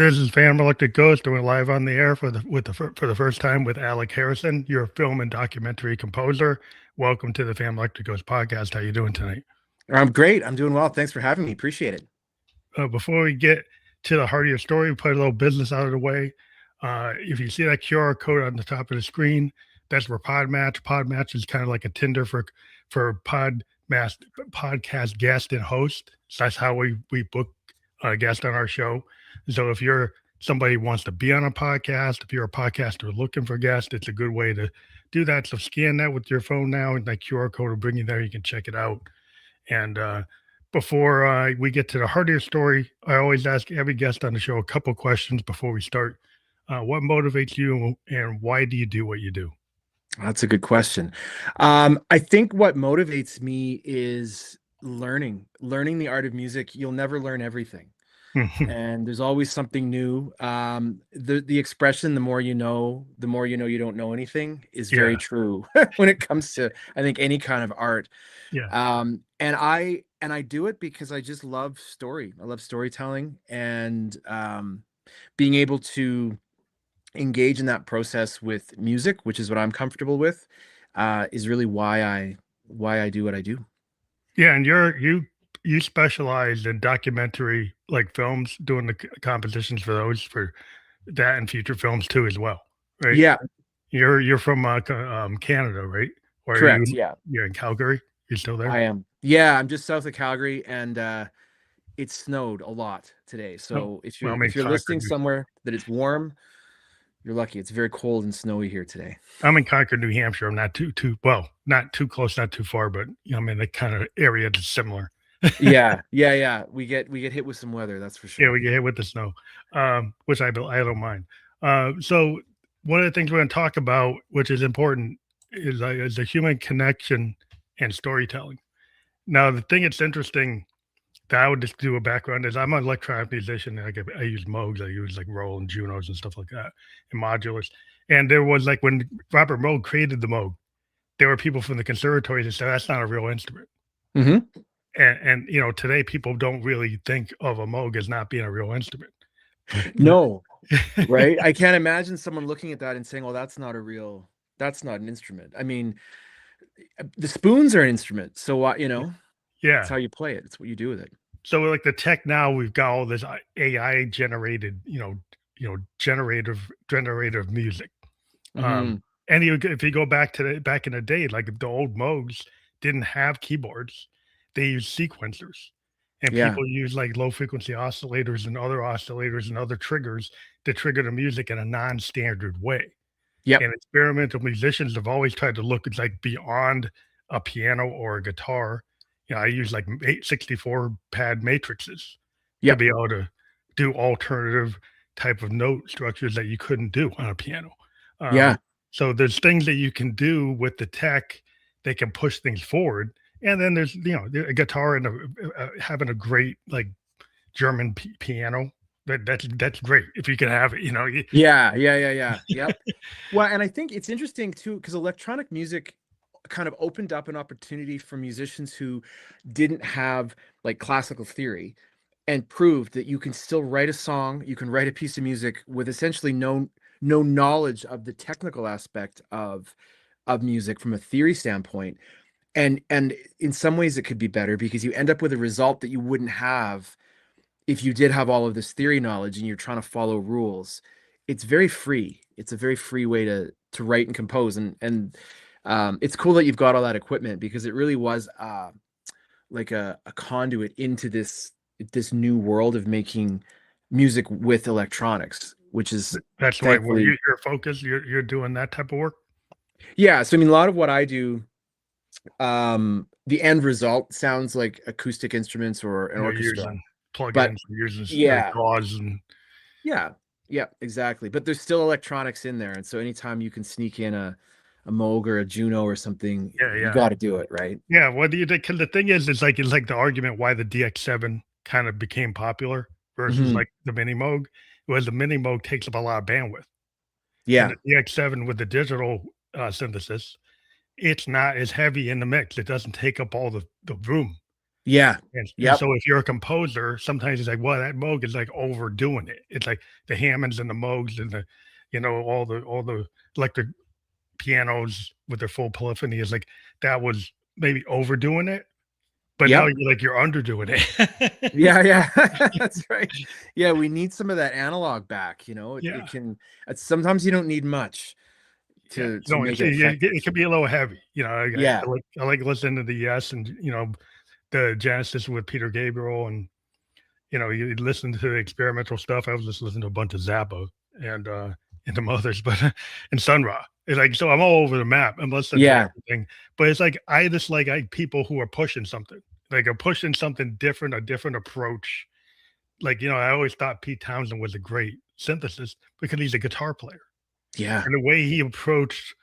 This is Phantom Electric Ghost doing live on the air for the first time with Alec Harrison. You're a film and documentary composer. Welcome to the Phantom Electric Ghost podcast. How you doing tonight? I'm great. I'm doing well. Thanks for having me. Appreciate it. Before we get to the heart of your story, we put a little business out of the way. If you see that QR code on the top of the screen, that's where Podmatch. Podmatch is kind of like a Tinder for podcast guest and host. So that's how we book a guest on our show. So if you're somebody who wants to be on a podcast, if you're a podcaster looking for guests, it's a good way to do that. So scan that with your phone now, and that QR code will bring you there. You can check it out. And before we get to the heart of your story, I always ask every guest on the show a couple questions before we start. What motivates you, and why do you do what you do? That's a good question. I think what motivates me is learning the art of music. You'll never learn everything. And there's always something new. The expression, the more you know you don't know anything, is very true when it comes to, I think, any kind of art. And I do it because I just love story. I love storytelling, and being able to engage in that process with music, which is what I'm comfortable with, is really why I do what I do. Yeah, and you specialize in documentary, like films, doing the compositions for those, for that and feature films too as well, right? Yeah. You're from Canada, right? Or Correct. Yeah. You're in Calgary. You still there? I am. Yeah, I'm just south of Calgary, and it snowed a lot today. So if you're listening somewhere that it's warm, you're lucky. It's very cold and snowy here today. I'm in Concord, New Hampshire. I'm not too not too close, not too far, but I'm in the kind of area that's similar. Yeah. We get hit with some weather, that's for sure. Yeah, we get hit with the snow, which I don't mind. So one of the things we're going to talk about, which is important, is the human connection and storytelling. Now, the thing that's interesting that I would just do a background is I'm an electronic musician. I use Moogs, I use like Roland Junos and stuff like that, and modulars. And there was like, when Robert Moog created the Moog, there were people from the conservatories that said that's not a real instrument. And you know, today people don't really think of a Moog as not being a real instrument. No, right? I can't imagine someone looking at that and saying, "Oh, that's not an instrument." I mean, the spoons are an instrument, so you know, that's how you play it. It's what you do with it. So like the tech now, we've got all this AI generated, generator of music. And if you go back in the day, like the old Moogs didn't have keyboards; they used sequencers, and people use like low frequency oscillators and other triggers to trigger the music in a non-standard way. And experimental musicians have always tried to look like beyond a piano or a guitar. I use like 64 pad matrices to be able to do alternative type of note structures that you couldn't do on a piano. So there's things that you can do with the tech that can push things forward. And then there's, a guitar and having a great like German piano. That's great if you can have it, Yep. Well, and I think it's interesting too, because electronic music kind of opened up an opportunity for musicians who didn't have like classical theory, and proved that you can still write a song, you can write a piece of music with essentially no knowledge of the technical aspect of music from a theory standpoint. And in some ways it could be better, because you end up with a result that you wouldn't have if you did have all of this theory knowledge and you're trying to follow rules. It's very free. It's a very free way to write and compose. And it's cool that you've got all that equipment, because it really was like a conduit into this new world of making music with electronics, which is that's why your focus. You're doing that type of work. Yeah, so I mean, a lot of what I do, the end result sounds like acoustic instruments or an orchestra. Plugins, gauze and exactly. But there's still electronics in there, and so anytime you can sneak in a Moog or a Juno or something, you got to do it, right? Yeah. Well, because the thing is, it's like the argument why the DX7 kind of became popular versus like the Mini Moog, was the Mini Moog takes up a lot of bandwidth. And the DX7 with the digital synthesis, it's not as heavy in the mix. It doesn't take up all the room. Yeah. And Yep. so if you're a composer, sometimes it's like, well, that Moog is like overdoing it. It's like the Hammonds and the Moogs and the, all the electric pianos with their full polyphony is like that was maybe overdoing it, but now Yep. you're underdoing it. Yeah, yeah. That's right. Yeah, we need some of that analog back, you know? It Yeah. can sometimes you don't need much Yeah, to make it it effective. can be a little heavy, Yeah. I like listening to the Yes and, the Genesis with Peter Gabriel and, you listen to the experimental stuff. I was just listening to a bunch of Zappa and, and some others, but and Sun Ra. It's like, so I'm all over the map. I'm listening to Yeah. everything, but it's like, I just like people who are pushing something, like are pushing something different, a different approach. Like, I always thought Pete Townsend was a great synthesis because he's a guitar player. Yeah. And the way he approached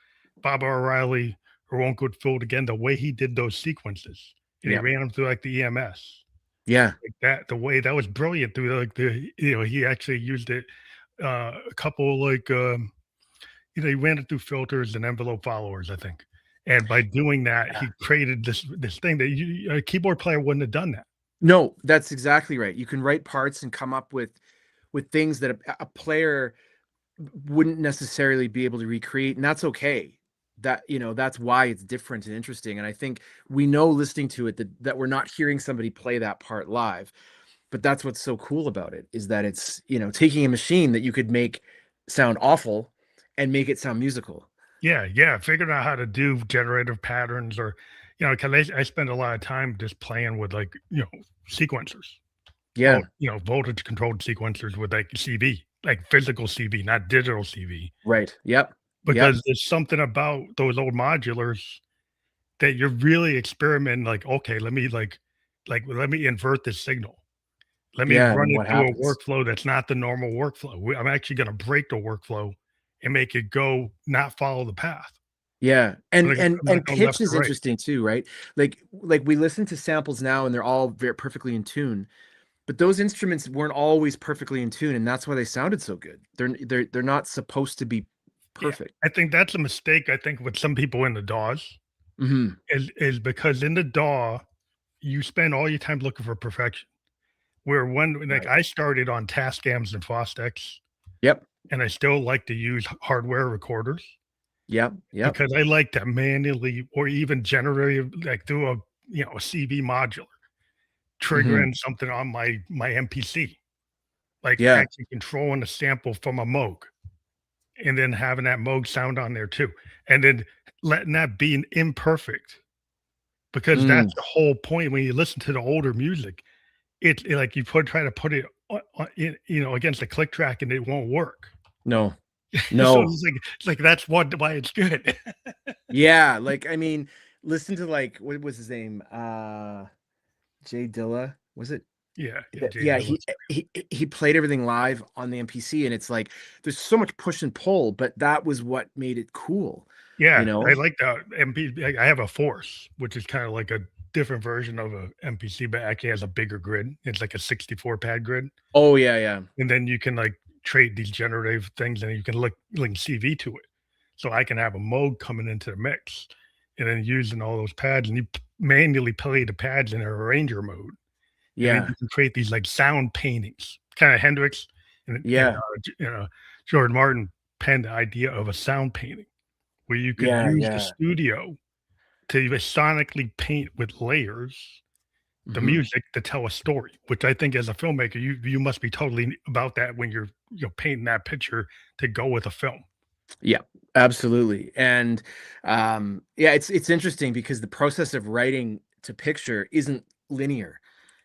Baba O'Reilly or Won't Get Fooled Again, the way he did those sequences, and he Yep. ran them through like the EMS, Yeah. like that, the way that was brilliant through like he actually used it a couple like he ran it through filters and envelope followers, I think. And by doing that, Yeah. he created this thing that a keyboard player wouldn't have done that. No, that's exactly right. You can write parts and come up with things that a player wouldn't necessarily be able to recreate, and that's okay. That's why it's different and interesting. And I think we know listening to it that we're not hearing somebody play that part live, but that's what's so cool about it is that it's, taking a machine that you could make sound awful and make it sound musical. Yeah, yeah, figuring out how to do generative patterns or, 'cause I spend a lot of time just playing with like, sequencers. Yeah, Voltage controlled sequencers with like CV, like physical CV, not digital CV, right. Yep. Yep. because there's something about those old modulars that you're really experimenting. Like, okay, let me invert this signal. Let me Yeah. run And it what through a happens? workflow that's not the normal workflow. I'm actually going to break the workflow and make it go not follow the path, Yeah, and like and not and go pitch left to is right. interesting too, right? Like we listen to samples now and they're all very perfectly in tune, but those instruments weren't always perfectly in tune, and that's why they sounded so good. They're not supposed to be Yeah, perfect. I think that's a mistake. I think with some people in the DAWs Mhm. is because in the DAW you spend all your time looking for perfection. Where when like Right. I started on Tascams and Fostex, Yep. and I still like to use hardware recorders Yep. Yep. because I like to manually or even generative like through a CV modular, Mhm. triggering something on my MPC, like Yeah. actually controlling a sample from a Moog and then having that Moog sound on there too. And then letting that be an imperfect because Mm. that's the whole point when you listen to the older music. Like you try to put it against a click track and it won't work. No. So No. it's like that's why it's good. Yeah, like, I mean, listen to, like, what was his name? Jay Dilla, was it? Yeah, yeah, Jay Yeah, Dilla. he played everything live on the MPC, and it's like there's so much push and pull, but that was what made it cool, you Yeah, I know? like that MP. I have a Force, which is kinda like a different version of a MPC, but actually has a bigger grid. It's like a 64 pad grid, Oh, yeah, yeah. and then you can, like, trade these generative things, and you can link CV to it. So I can have a mode coming into the mix, and then using all those pads, and you p manually play the pads in a arranger mode, and then Yeah, you can create these, like, sound paintings, kinda Hendrix and, yeah, George Martin penned the idea of a sound painting, where you could yeah, use the yeah. studio to even sonically paint with layers the Mhm. music to tell a story, which I think as a filmmaker, you must be totally about that when you're, painting that picture to go with a film. Yeah, absolutely, and, yeah, it's interesting because the process of writing to picture isn't linear.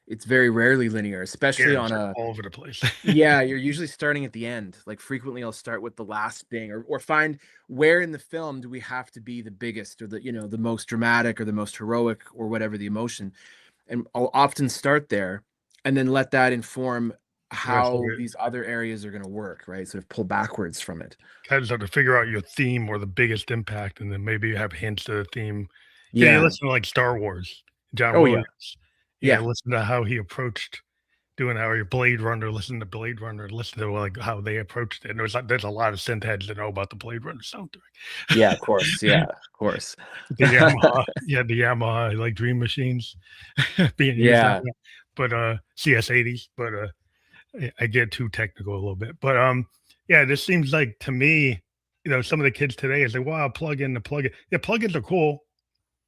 It's very rarely linear, Yeah, especially it's on like a all over the place. yeah, you're usually starting at the end. Like frequently I'll start with the last thing or find where in the film do we have to be the biggest or the most dramatic or the most heroic or whatever the emotion. And I'll often start there and then let that inform The rest of how it these other areas are going to work, right? Sort of pull backwards from it. kind of start to figure out your theme or the biggest impact, and then maybe you have hints to the theme. You Yeah. listen to like Star Wars, John Oh yeah. Williams. You Yeah. listen to how he approached, doing our Blade Runner, listen to Blade Runner, listen to like how they approached it. And there's a lot of synth heads that know about the Blade Runner soundtrack. Yeah, of course. Yeah, of course. The Yamaha, yeah, the Yamaha like Dream Machines being used now, Yeah. but CS80s, but I get too technical a little bit, but yeah, this seems like to me, some of the kids today is like, wow, plug in the plug in. Yeah, plugins are cool,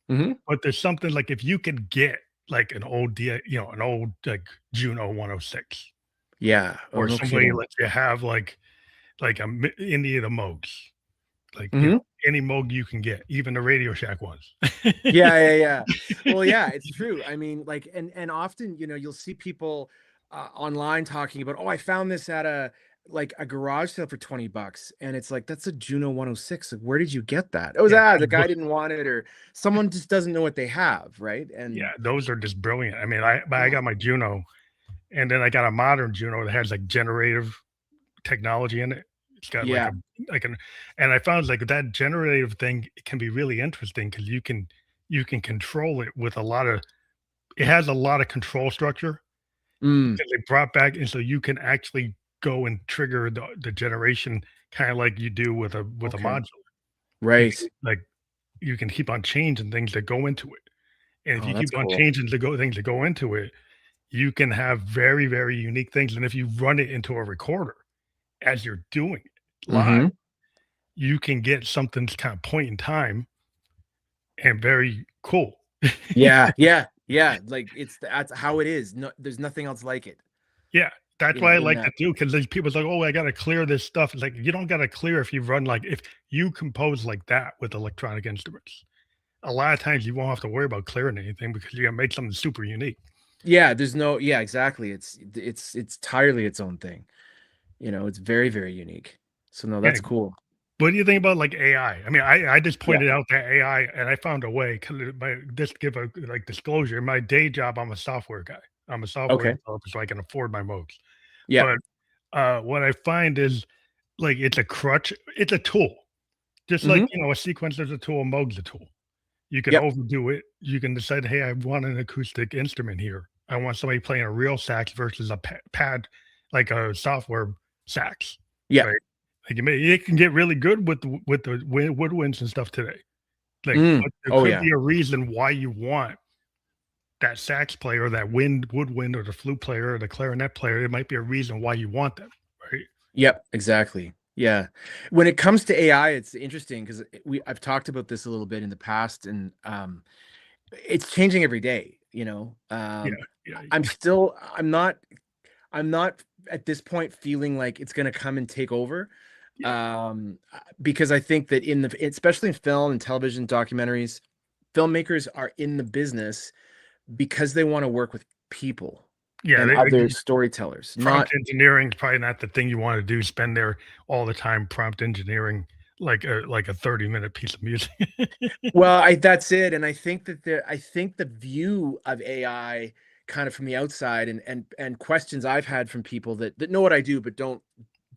Hmm. but there's something like if you could get like an old an old like Juno 106, Yeah. Oh, or no somebody kidding. lets you have like any of the Moogs, like Hmm. any Moog you can get, even the Radio Shack ones. Yeah, yeah, yeah. Well, yeah, it's true. I mean, like, and often, you'll see people online talking about, oh, I found this at a garage sale for $20, and it's like, that's a Juno 106. Like, where did you get that? It was Yeah, the guy didn't want it, or someone just doesn't know what they have, right? yeah, And those are just brilliant. I mean, I yeah, got my Juno, and then I got a modern Juno that has like generative technology in it. It's got like yeah, a like an and I found like that generative thing can be really interesting because you can control it with a lot of it has a lot of control structure mm, because they brought back and so you can actually go and trigger the generation kind of like you do with a okay, module. You right. can like you can keep on changing things that go into it. And if Oh, you that's keep on cool. changing things that go into it, you can have very, very unique things. And if you run it into a recorder as you're doing it live, Hmm. you can get something kind of point in time and very cool. Yeah, yeah, yeah. Like that's how it is. No, there's nothing else like it. Yeah, that's why I In like to that. do because there's people's like, "Oh, I gotta clear this stuff." It's like, you don't gotta clear if you run like if you compose like that with electronic instruments. A lot of times you won't have to worry about clearing anything because you're gonna make something super unique. Yeah, there's no. Yeah, exactly. It's entirely its own thing. It's very, very unique. So no, Yeah. that's cool. What do you think about like AI? I mean, I just Yeah. pointed out that AI and I found a way. 'Cause my just give a like disclosure. My day job, I'm a software guy. I'm a software Okay. developer, so I can afford my modes. Yeah. But what I find is like it's a crutch. It's a tool, just like Hmm. a sequencer's a tool, a mode's a tool. You can Yep. overdo it. You can decide, hey, I want an acoustic instrument here. I want somebody playing a real sax versus a pad, like a software sax, Yeah. right? Like it can get really good with the woodwinds and stuff today. Like, Mm. but there Oh could yeah. be a reason why you want that sax player, that woodwind, or the flute player, or the clarinet player. There might be a reason why you want them, right? Yep. Exactly. Yeah. When it comes to AI, it's interesting because I've talked about this a little bit in the past, and it's changing every day. Yeah, yeah, I'm not at this point feeling like it's going to come and take over, yeah, because I think that especially in film and television documentaries, filmmakers are in the business because they want to work with people yeah. and other storytellers, Prompt not. engineering is probably not the thing you want to do. Spend there all the time prompt engineering like a 30-minute piece of music. Well, that's it. And I think the view of AI kind of from the outside, and questions I've had from people that know what I do but don't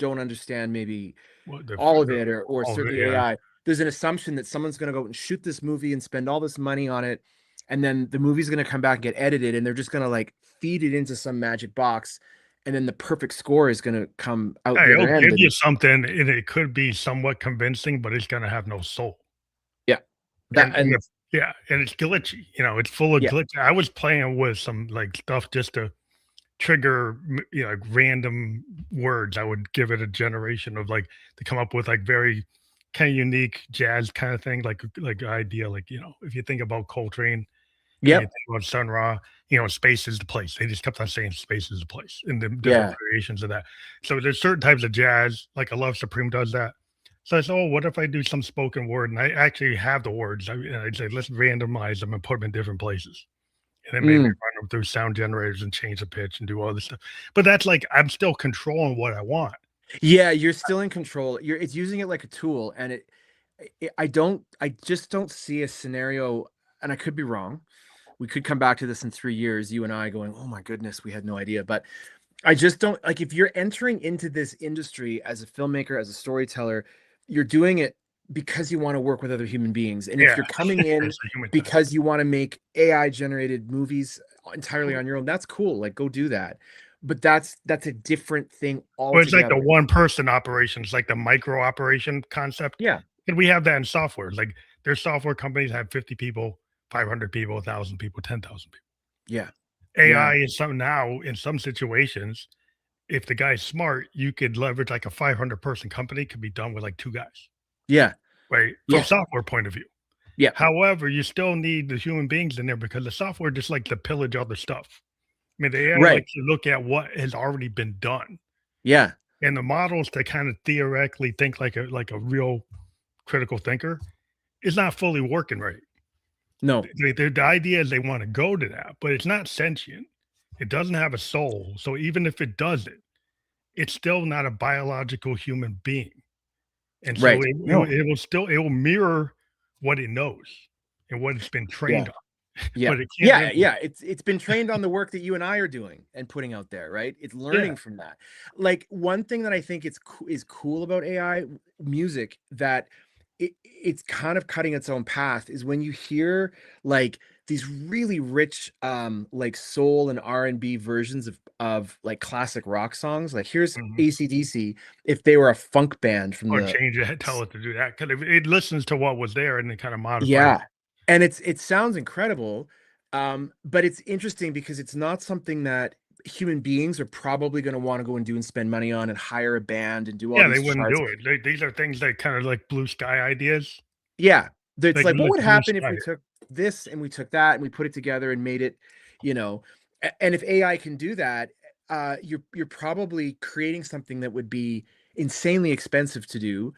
understand maybe Well, all of it, or all of it, certainly yeah. AI. There's an assumption that someone's going to go and shoot this movie and spend all this money on it, and then the movie's going to come back and get edited, and they're just going to like feed it into some magic box, and then the perfect score is going to come out Yeah, the it'll other end, give and you it's. something, and it could be somewhat convincing, but it's gonna have no soul. Yeah, that And and if yeah, and it's glitchy, it's full of yeah, glitch. I was playing with some, like, stuff just to trigger, like, random words. I would give it a generation of, like to come up with, like, very kinda unique jazz kinda thing, like idea, like, if you think about Coltrane and you yep, think about Sun Ra, space is the place. They just kept on saying space is the place and the different yeah, variations of that. So there's certain types of jazz, like I Love Supreme does that. So I said, oh, what if I do some spoken word? And I actually have the words. And I'd say, let's randomize them and put them in different places. And then maybe mm. run them through sound generators and change the pitch and do all this stuff. But that's like, I'm still controlling what I want. Yeah, you're still in control. It's using it like a tool, and I just don't see a scenario, and I could be wrong. We could come back to this in 3 years, you and I going, oh my goodness, we had no idea. But I just don't like, if you're entering into this industry as a filmmaker, as a storyteller, you're doing it because you want to work with other human beings. And if Yeah. you're coming in It's a human touch. because you want to make AI generated movies entirely on your own, that's cool. Like, go do that. but that's a different thing Well, it's like the altogether. one person operation. It's like the micro operation concept. Yeah, And we have that in software. Like there's software companies have 50 people, 500 people, 1,000 people, 10,000 people. yeah, yeah, AI is some now in some situations, if the guy's smart, you could leverage like a 500 person company could be done with like two guys, yeah, right? From yeah, software point of view. yeah, However, you still need the human beings in there because the software just like to pillage other stuff. I mean, the AI right, likes to look at what has already been done, yeah, and the models to kind of theoretically think like a real critical thinker is not fully working right. no, The idea is they want to go to that, but it's not sentient. It doesn't have a soul. So even if it does it, it's still not a biological human being. And so right, no, it will mirror what it knows and what it's been yeah. trained on, Yeah. but it can't Yeah, really. yeah, it's been trained on the work that you and I are doing and putting out there, right? It's Yeah. learning from that. Like, one thing that I think is cool about AI music, that it's kind of cutting its own path, is when you hear, like, these really rich, like, soul and R&B versions of, like, classic rock songs. Like, here's Mhm. AC/DC if they were a funk band from Or the change it, tell it to do that because it listens to what was there and it kind of modifies yeah, it. and it sounds incredible, but it's interesting because it's not something that human beings are probably gonna wanna go and do and spend money on and hire a band and do all Yeah, they these wouldn't charts. do it. These are things that kind of like blue sky ideas. Yeah, it's They like, can what look would blue happen if sky. we took this and we took that and we put it together and made it, you know and if AI can do that, you're probably creating something that would be insanely expensive to do,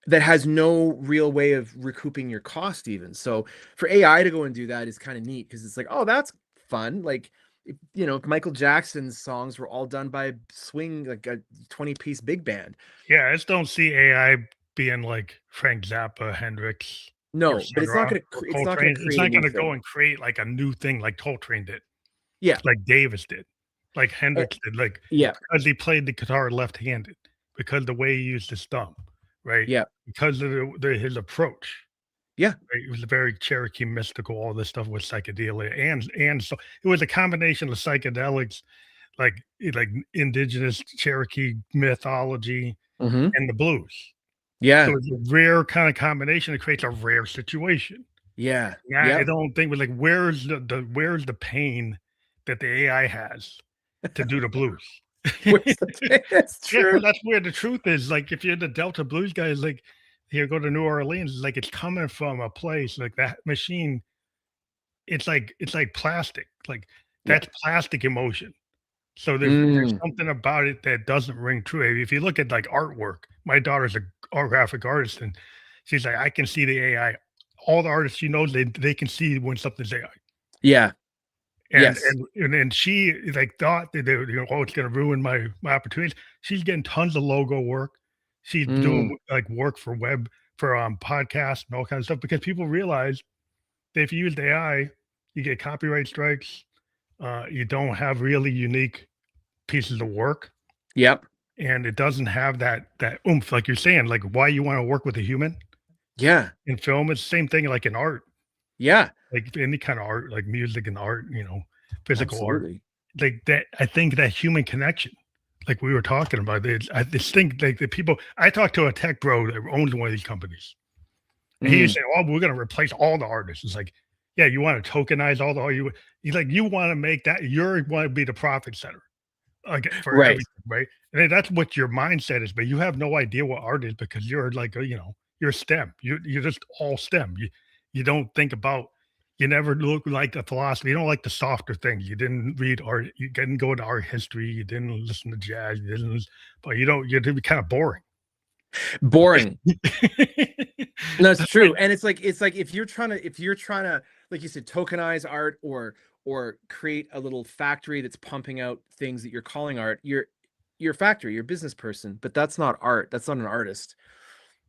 that has no real way of recouping your cost even. So for AI to go and do that is kind of neat, because it's like, oh, that's fun. Like, if Michael Jackson's songs were all done by swing, like a 20-piece big band. Yeah, I just don't see AI being like Frank Zappa, Hendrix, or No, but Sinatra, or it's not gonna Coltrane. It's create a not new gonna go thing. and create like a new thing like Coltrane did, Yeah. like Davis did, like eh, Hendrix did, like yeah. because he played the guitar left-handed, because the way he used his thumb, right? Yeah. Because of his approach. Yeah. Right? It was very Cherokee mystical, all this stuff with psychedelia, and so it was a combination of psychedelics, like indigenous Cherokee mythology, Hmm. and the blues. So Yeah. it's a rare kind of combination that creates a rare situation. Yeah. Yeah, I Yep. don't think like where's the pain that the AI has to do the blues? Where's the That's Yeah, true. because that's where the truth is. Like if you're the Delta blues guys, like here go to New Orleans, like it's coming from a place like that machine. It's like plastic. Like Yeah. that's plastic emotion. So there's Mm. something about it that doesn't ring true. If you look at like artwork, my daughter's a graphic artist, and she's like, I can see the AI. All the artists she knows, they can see when something's AI. Yeah. And Yes. and she like thought that they were, oh, it's gonna ruin my opportunities. She's getting tons of logo work. She's Mm. doing like work for web for podcasts and all kinds of stuff because people realize that if you use AI, you get copyright strikes. You don't have really unique pieces of work, Yep. and it doesn't have that oomph, like you're saying, like why you want to work with a human Yeah. in film. It's the same thing like in art, Yeah. like any kind of art, like music and art, physical art. Absolutely. Like that, I think that human connection, like we were talking about, I just think like the people. I talked to a tech bro that owns one of these companies, and he Mm. said, "Oh, we're going to replace all the artists." It's like, yeah, you want to tokenize all the you. He's like, you want to make that you want to be the profit center, like for Right. everything, right? And then that's what your mindset is, but you have no idea what art is because you're like, you're STEM. You're just all STEM. You don't think about. You never look like the philosophy. You don't like the softer things. You didn't read art. You didn't go to art history. You didn't listen to jazz. You didn't. But you don't. You're kind of boring. Boring. That's That's what. true. And it's like if you're trying to, like you said, tokenize art, or create a little factory that's pumping out things that you're calling art, you're a factory, you're a business person, but that's not art. That's not an artist.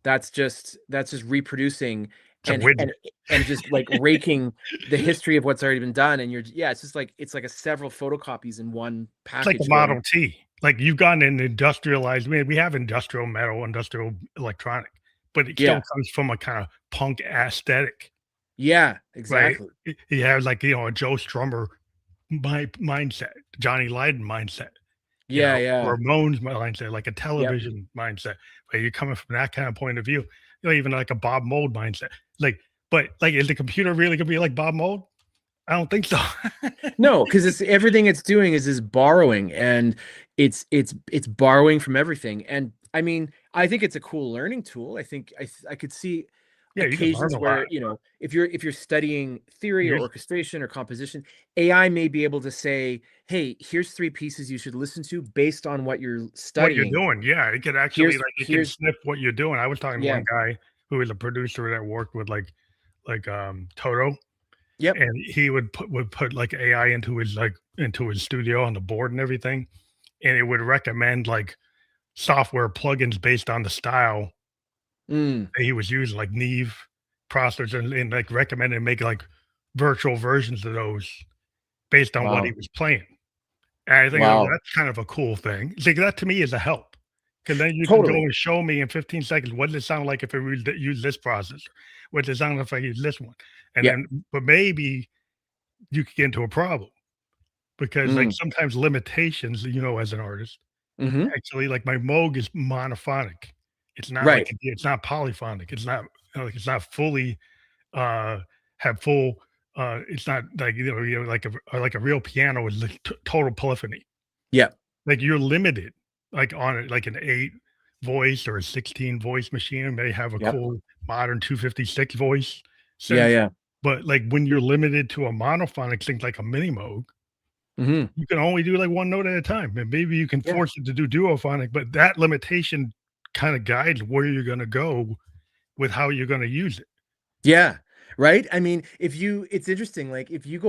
That's just reproducing, It's a and widget. and and just like raking the history of what's already been done. And yeah, it's like a several photocopies in one It's like the package going. Model T. Like you've gotten an industrialized. We have industrial metal, industrial electronic, but it still Yeah. comes from a kind of punk aesthetic, Yeah, right? exactly. He has like a Joe Strummer mindset, Johnny Lydon mindset. Yeah, yeah. Ramon's mindset, like a Yep. television mindset, where you're coming from that kind of point of view, even like a Bob Mould mindset. Like, but like, is the computer really gonna be like Bob Mould? I don't think so. No, because it's everything it's doing is borrowing, and it's borrowing from everything. And I mean, I think it's a cool learning tool. I think I could see Yeah, you can learn occasions a lot. where, if you're studying theory or Here's orchestration or composition, AI may be able to say, hey, here's 3 pieces you should listen to based on what you're what you're studying. doing. Yeah, it could actually like it can Here's sniff what you're doing. I was talking to Yeah. one guy who was a producer that worked with Toto, Yep. and he would put like AI into his studio on the board and everything, and it would recommend like software plugins based on the style Mm, that he was using, like Neve processors, and like recommend and make like virtual versions of those based on what he wow. was playing. And I think Wow. that's kind of a cool thing. It's like that to me is a help, because then you can go Totally. and show me in 15 seconds what does it sound like if I use this processor, what does it sound like if I use this one, and Yeah. then but maybe you could get into a problem because like Mm, sometimes limitations, as an artist, hmm. actually like my Moog is monophonic. It's not like Right. it's not polyphonic. It's not like it's not fully uh have full it's not like like a real piano is like total polyphony. Yeah. Like you're limited like on it like an 8 voice or a 16 voice machine may have a Yep. cool modern 256 voice Yeah. synth. Yeah. But like when you're limited to a monophonic thing like a mini Moog, Hmm. you can only do like one note at a time. And maybe you can Yeah. force it to do duophonic, but that limitation kind of guides where you're gonna go with how you're gonna use it. Yeah. Right. I mean, it's interesting. Like if you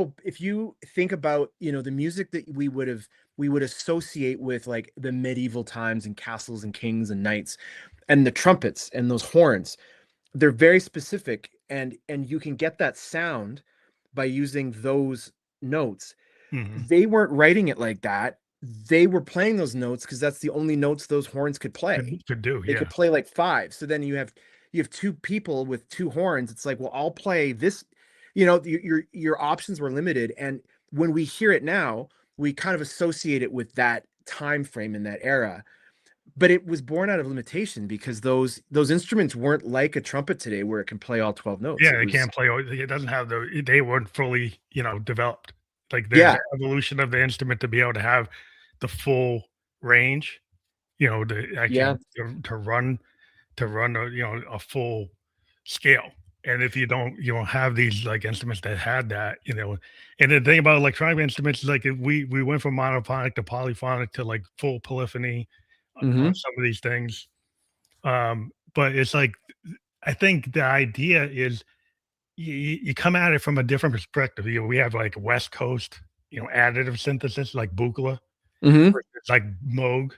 think about, the music that we would associate with like the medieval times and castles and kings and knights and the trumpets and those horns, they're very specific, and you can get that sound by using those notes. Mhm. They weren't writing it like that. They were playing those notes because that's the only notes those horns could play. Could do, They could yeah. play like five. So then you have two people with two horns. It's like, well, I'll play this. Your options were limited, and when we hear it now, we kind of associate it with that time frame in that era. But it was born out of limitation because those instruments weren't like a trumpet today where it can play all 12 notes. Yeah, It it was can't play it doesn't have they weren't fully, developed. Like, there's Yeah, an evolution of the instrument to be able to have the full range, to yeah, actually to run a full scale. And if you don't have these, like, instruments that had that, and the thing about electronic instruments is, like, if we went from monophonic to polyphonic to, like, full polyphony on hmm, some of these things, but it's like, I think the idea is you come at it from a different perspective. We have like West Coast, additive synthesis like Buchla hmm, versus like Moog.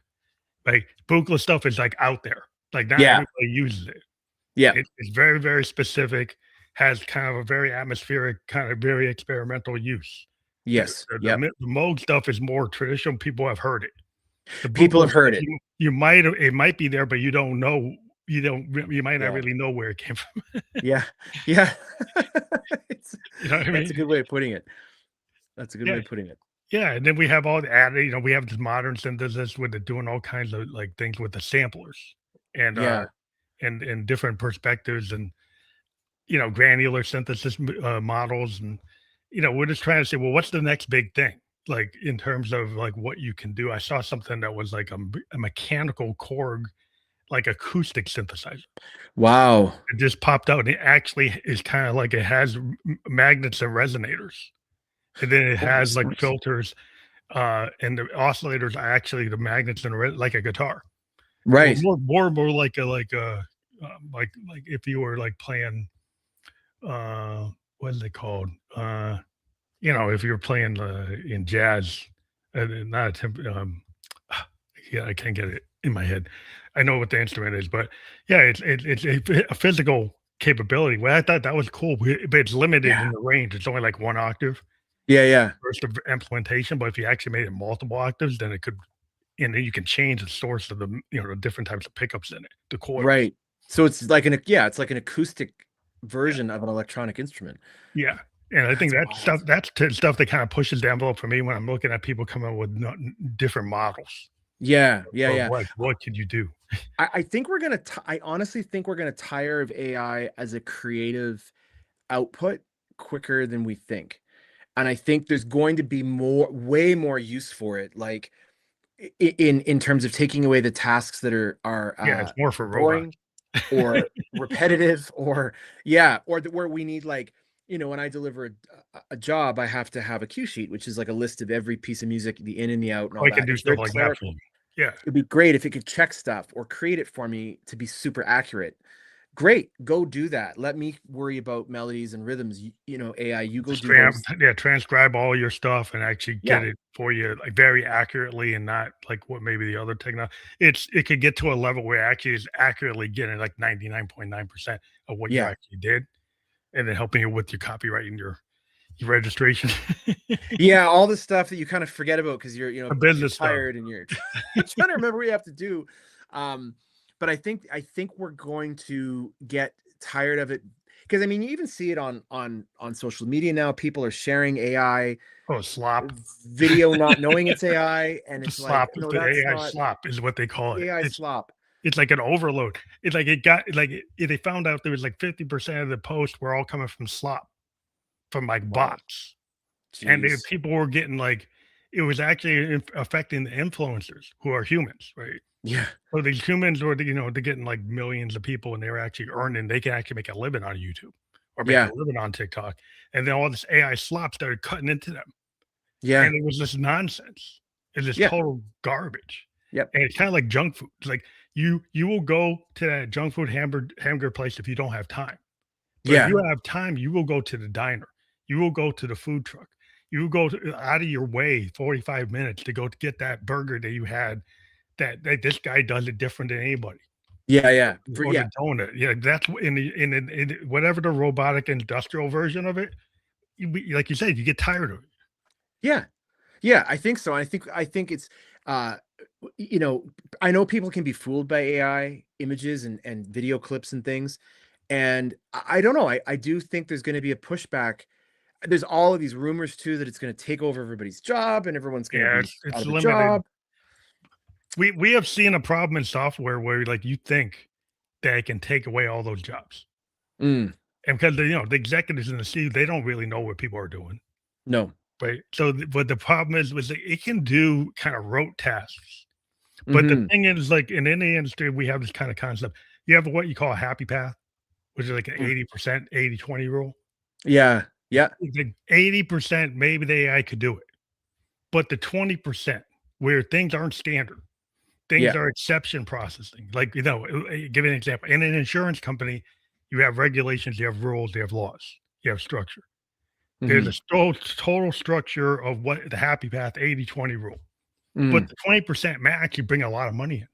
Like Buchla stuff is like out there. Like not yeah, everybody uses it. yeah, It's very, very specific, has kind of a very atmospheric, kind of very experimental use. The yes, the, the, yep. mi- the Moog stuff is more traditional. People have heard it. The People Buchla have heard stuff, it. it might be there, but you don't know. You might not Yeah, really know where it came from. yeah, yeah. It's, You know what I that's a mean? good way of putting it. That's a good way Yeah. of putting it. Yeah, and then we have all the added, we have this modern synthesis with it doing all kinds of like things with the samplers and Yeah. and different perspectives and granular synthesis models and we're just trying to say, well, what's the next big thing? Like in terms of like what you can do. I saw something that was like a mechanical Korg, like acoustic synthesizer. Wow. It just popped out and it actually is kind of like it has magnets and resonators. And then it Holy has like smokes. filters. And the oscillators are actually the magnets and like a guitar. Well, Right. more like if you were like playing what is it called? If you're playing in jazz, not a yeah, I can't get it in my head. I know what the instrument is, but yeah, it's a physical capability. Well, I thought that was cool, but it's limited Yeah. in the range. It's only like one octave Yeah, yeah. burst of implementation. But if you actually made it multiple octaves, then it could and then you can change the source of the different types of pickups in it, the coils. Right. So it's like it's like an acoustic version of an electronic instrument. Yeah, And I think That's that wild. stuff that kind of pushes the envelope for me when I'm looking at people coming up with different models Yeah, yeah, of yeah. what could you do? I think we're gonna. I honestly think we're gonna tire of AI as a creative output quicker than we think, and I think there's going to be way more use for it. Like in terms of taking away the tasks that are Yeah, it's more for robots. boring or repetitive, or yeah, or where we need, like, when I deliver a job, I have to have a cue sheet, which is like a list of every piece of music, the in and the out and all I can that. do It's stuff very like that for clerical. me. Yeah. It'd be great if it could check stuff or create it for me to be super accurate. Great, go do that. Let me worry about melodies and rhythms. AI, you go do those. Transcribe all your stuff and actually get Yeah, it for you, like, very accurately and not like what maybe the other techno it could get to a level where it actually is accurately getting like 99.9% of what you yeah, actually did, and then helping you with your copyright and your registration. yeah. All the stuff that you kind of forget about because The you're business stuff. tired and you're trying to remember what you have to do. Um, but I think we're going to get tired of it because I mean you even see it on social media now. People are sharing AI Oh, slop. video not knowing it's AI, and The it's like, slop, no, the that's AI not slop is what they call it. AI slop. It's like an overload. It's like it got like they found out there was like 50% of the posts were all coming from slop, from like Wow. bots. And Jeez. people were getting like it was actually affecting the influencers who are humans, right? Yeah. So these humans were, they're getting like millions of people and they're actually earning, they can actually make a living on YouTube or make a Yeah. living on TikTok. And then all this AI slop started cutting into them. Yeah. And it was just nonsense. It's just Yeah. total garbage. Yep. And it's kind of like junk food. It's like you will go to that junk food hamburger place if you don't have time. But if Yeah. you have time, you will go to the diner. You will go to the food truck. You will go out of your way 45 minutes to go to get that burger that you had that this guy does it different than anybody. Yeah. Yeah. Or the Yeah. donut. Yeah, that's in whatever the robotic industrial version of it, like you said, you get tired of it. Yeah. Yeah. I think so. I think it's uh you know, I know people can be fooled by AI images and video clips and things. And I don't know. I do think there's going to be a pushback. There's all of these rumors too that it's going to take over everybody's job and everyone's going to Yeah, be out it's of a limited. job. We have seen a problem in software where, like, you think that it can take away all those jobs, Mm, and because the executives in the C, they don't really know what people are doing, no. right? So, but the problem is was that it can do kind of rote tasks, but the Hmm. thing is, like, in any industry, we have this kind of concept. You have what you call a happy path, which is like an 80%, 80/20 rule. Yeah. Yeah. It's like 80%, maybe the AI could do it, but the 20% where things aren't standard, things Yeah. are exception processing. Like, give you an example. In an insurance company, you have regulations, you have rules, you have laws, you have structure. There's a Hmm. total structure of what the happy path 80/20 rule. But Mm, the 20% may actually bring a lot of money in. And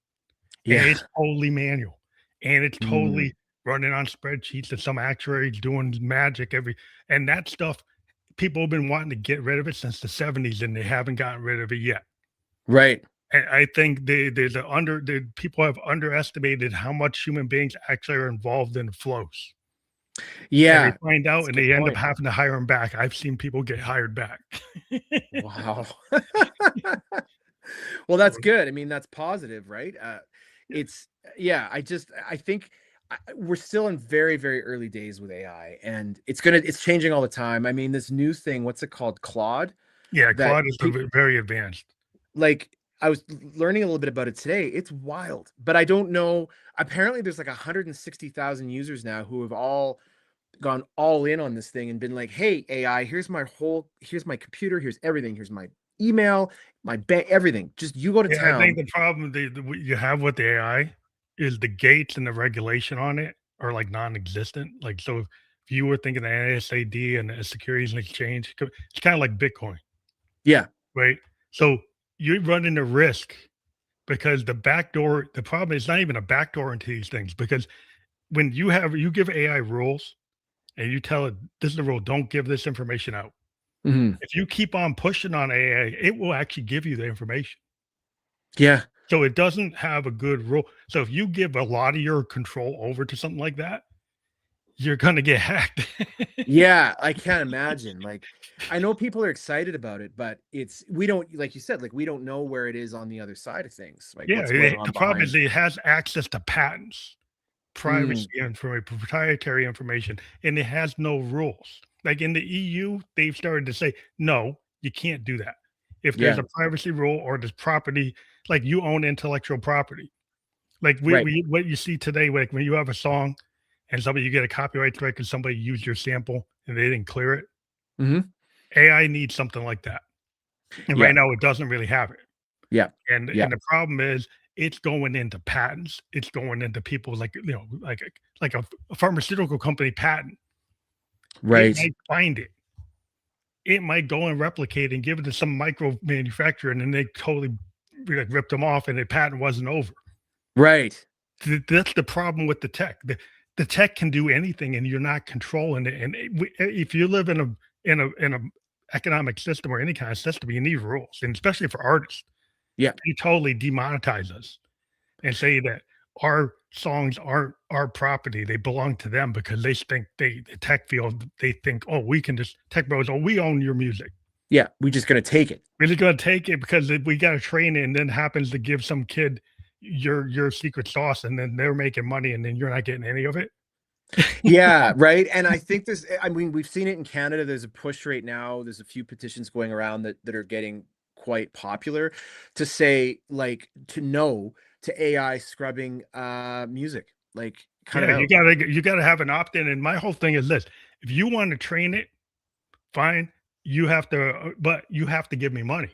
yeah. it's totally manual. And it's Mm, totally running on spreadsheets and some actuaries doing magic and that stuff, people have been wanting to get rid of it since the 70s and they haven't gotten rid of it yet. right. And I think the people have underestimated how much human beings actually are involved in flows. And they Yeah. find That's out a and good they end up point. having to hire them back. I've seen people get hired back. Wow. Well, that's good. I mean, that's positive, right? It's yeah. I think we're still in very, very early days with AI, and it's changing all the time. I mean, this new thing, what's it called, Claude? Yeah, That Claude is people very advanced. like. I was learning a little bit about it today. It's wild, but I don't know. Apparently, there's like 160,000 users now who have all gone all in on this thing and been like, "Hey, AI, here's my computer, here's everything, here's my email, my bank, everything. Just you go to Yeah, I think town." the problem what you have with the AI is the gates and the regulation on it are like non-existent. Like, so if you were thinking the NSAD and the Securities and Exchange, it's kind of like Bitcoin, Yeah. right? So you're running the risk because the problem is not even a backdoor into these things because when you give AI rules and you tell it this is the rule, don't give this information out. Mhm. If you keep on pushing on AI, it will actually give you the information. Yeah. So it doesn't have a good rule. So if you give a lot of your control over to something like that, you're gonna get hacked. Yeah, I can't imagine. Like, I know people are excited about it, but we don't, like you said, like we don't know where it is on the other side of things, like Yeah, what's going on the problem is behind. it has access to patents, Mm, privacy information, proprietary information, and it has no rules. Like in the EU, they've started to say, no, you can't do that. If there's yeah, a privacy rule or there's property, like you own intellectual property. Like right. we what you see today, like when you have a song and somebody you get a copyright strike and somebody used your sample and they didn't clear it, Hmm. AI needs something like that. And Yeah, right now it doesn't really have it. yeah, yeah. And the problem is it's going into patents. It's going into people like, like a pharmaceutical company patent. It Right, might find it. It might go and replicate and give it to some micro manufacturer, and then they totally like ripped them off, and the patent wasn't over. right. That's the problem with the tech. The tech can do anything, and you're not controlling it. And if you live in a economic system or any kind of system, you need rules, and especially for artists. Yeah, You totally demonetize us and say that our songs aren't our property. They belong to them because they think the tech field, they think, oh, we can just tech bros, oh, we own your music. yeah. We're just gonna take it. We're just gonna take it because we gotta train it and then happens to give some kid your secret sauce and then they're making money and then you're not getting any of it. Yeah, right. And I think I mean, we've seen it in Canada. There's a push right now. There's a few petitions going around that are getting quite popular to say, like, to no to AI scrubbing music, like cut it Yeah, out. you gotta have an opt-in. And my whole thing is this: if you want to train it, fine. You have to, but you have to give me money.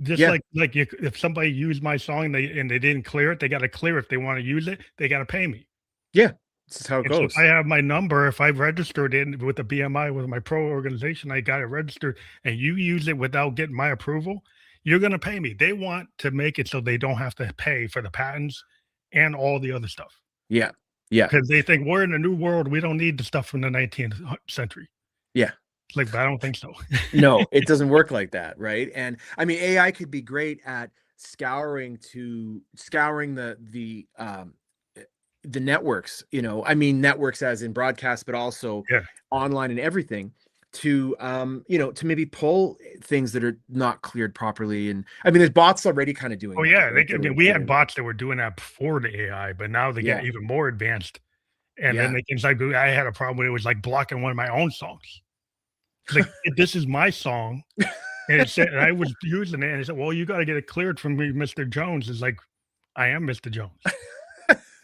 Just Yeah, like if somebody used my song and they didn't clear it, they gotta clear it. If they wanna use it, they gotta pay me. yeah. This is how it And so if I goes. have my number, if I've registered it with the BMI, with my pro organization, I got it registered, and you use it without getting my approval, you're gonna pay me. They want to make it so they don't have to pay for the patents and all the other stuff Yeah, yeah, because they think we're in a new world. We don't need the stuff from the 19th century. yeah. Like, but I don't think so. No, it doesn't work like that, right? And I mean, AI could be great at scouring the networks, I mean networks as in broadcast, but also Yeah. online and everything to to maybe pull things that are not cleared properly. And I mean, there's bots already kind of doing Oh, that, yeah. right? I mean, we had bots that were doing that before the AI, but now they get Yeah, even more advanced. And then yeah. they can like, I had a problem where it was like blocking one of my own songs. Like, this is my song. And it said, and I was using it, and it said, well, you got to get it cleared from me, Mr. Jones. It's like, I am Mr. Jones.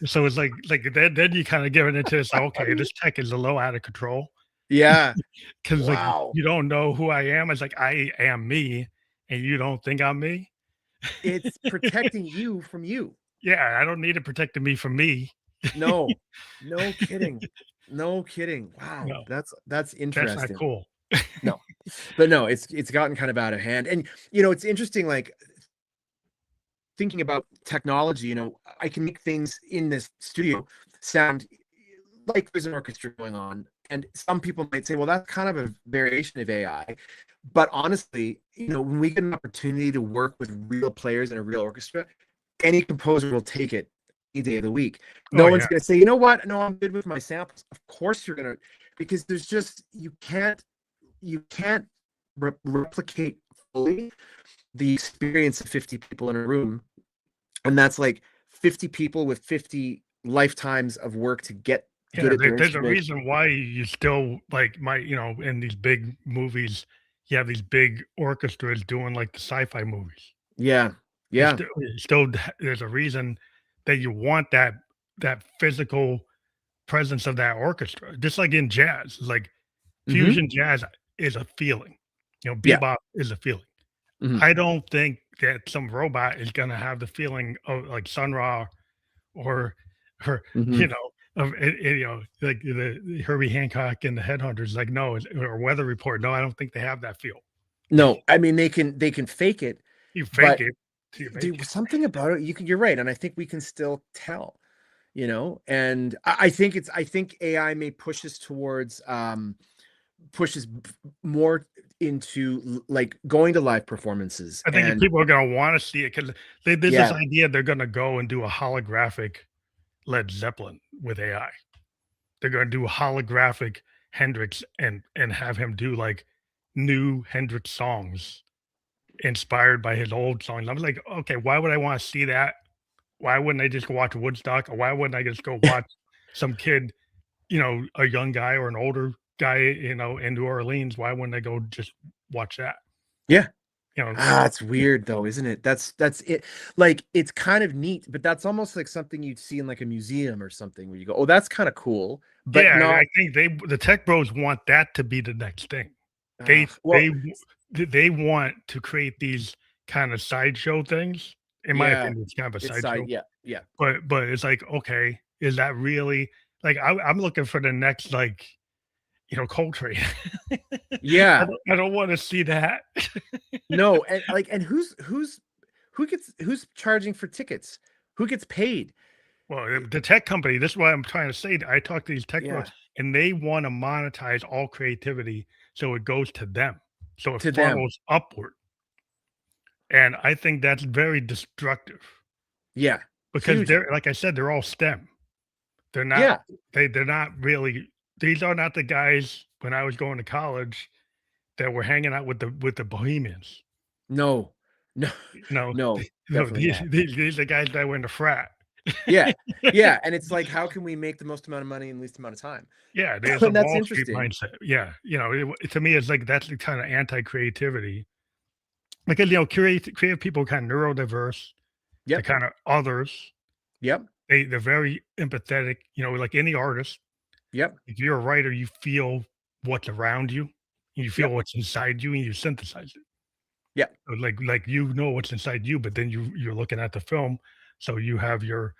So it's like then you kind of get into this, okay, this tech is a little out of control. Yeah. Cause like Wow. you don't know who I am. It's like I am me, and you don't think I'm me. It's protecting you from you. Yeah, I don't need it protecting me from me. No, no kidding. No kidding. Wow. No, That's that's not interesting. cool. No, but no, it's gotten kind of out of hand. And it's interesting, like thinking about technology, I can make things in this studio sound like there's an orchestra going on. And some people might say, well, that's kind of a variation of AI. But honestly, when we get an opportunity to work with real players in a real orchestra, any composer will take it any day of the week. Oh No one's yeah, going to say, you know what? No, I'm good with my samples. Of course you're going to, because there's just, you can't replicate fully the experience of 50 people in a room. And that's like 50 people with 50 lifetimes of work to get yeah. good at their There's a instrument. reason why you still like in these big movies, you have these big orchestras doing like the sci-fi movies. Yeah. You Yeah. still there's a reason that you want that physical presence of that orchestra. Just like in jazz, like Hmm. fusion jazz is a feeling. Yeah. Bebop is a feeling. Hmm. I don't think that some robot is gonna have the feeling of like Sun Ra or or Hmm. like the Herbie Hancock and the Headhunters. Like no, or Weather Report. No, I don't think they have that feel. No, I mean they can fake it, You fake but it, you fake do it. something about it. You're right, and I think we can still tell. And I think AI may push us towards pushes more into like going to live performances. I think if And people are gonna want to see it because there's this yeah, idea they're gonna go and do a holographic Led Zeppelin with AI. they're gonna do a holographic Hendrix and have him do like new Hendrix songs inspired by his old songs. I was like, okay, why would I want to see that? Why wouldn't I just go watch Woodstock? Or why wouldn't I just go watch some kid, a young guy or an older guy, in New Orleans? Why wouldn't I go just watch that? Yeah. You know, It's weird though, isn't it? That's it. Like, it's kind of neat, but that's almost like something you'd see in like a museum or something where you go, oh, that's kind of cool, but yeah, not. I think the tech bros want that to be the next thing. They Well, they they want to create these kind of sideshow things. In my yeah, opinion, it's kind of a it's side. sideshow. Yeah, yeah, But it's like, okay, is that really like I'm looking for the next like, Coltrane. yeah. I don't want to see that. No, and like, and who's charging for tickets? Who gets paid? Well, the tech company, this is what I'm trying to say. I talk to these tech bros Yeah, and they want to monetize all creativity so it goes to them. So it to them. funnels upward. And I think that's very destructive Yeah, because hugely. they're like I said, they're all STEM. They're not Yeah. they're not really these are not the guys when I was going to college that were hanging out with the bohemians. No, no, No, no, no, definitely not. these are guys that were in the frat. Yeah, yeah, and it's like, how can we make the most amount of money in the least amount of time? Yeah, there's a And that's Wall Street interesting. mindset. Yeah, to me, it's like that's the kind of anti-creativity because creative people are kind of neurodiverse. They're Yep, kind of others. yep, They're very empathetic. Like any artist. yep, If you're a writer, you feel what's around you, you feel yep, what's inside you, and you synthesize it. yep, So, like what's inside you, but then you're looking at the film, so you have your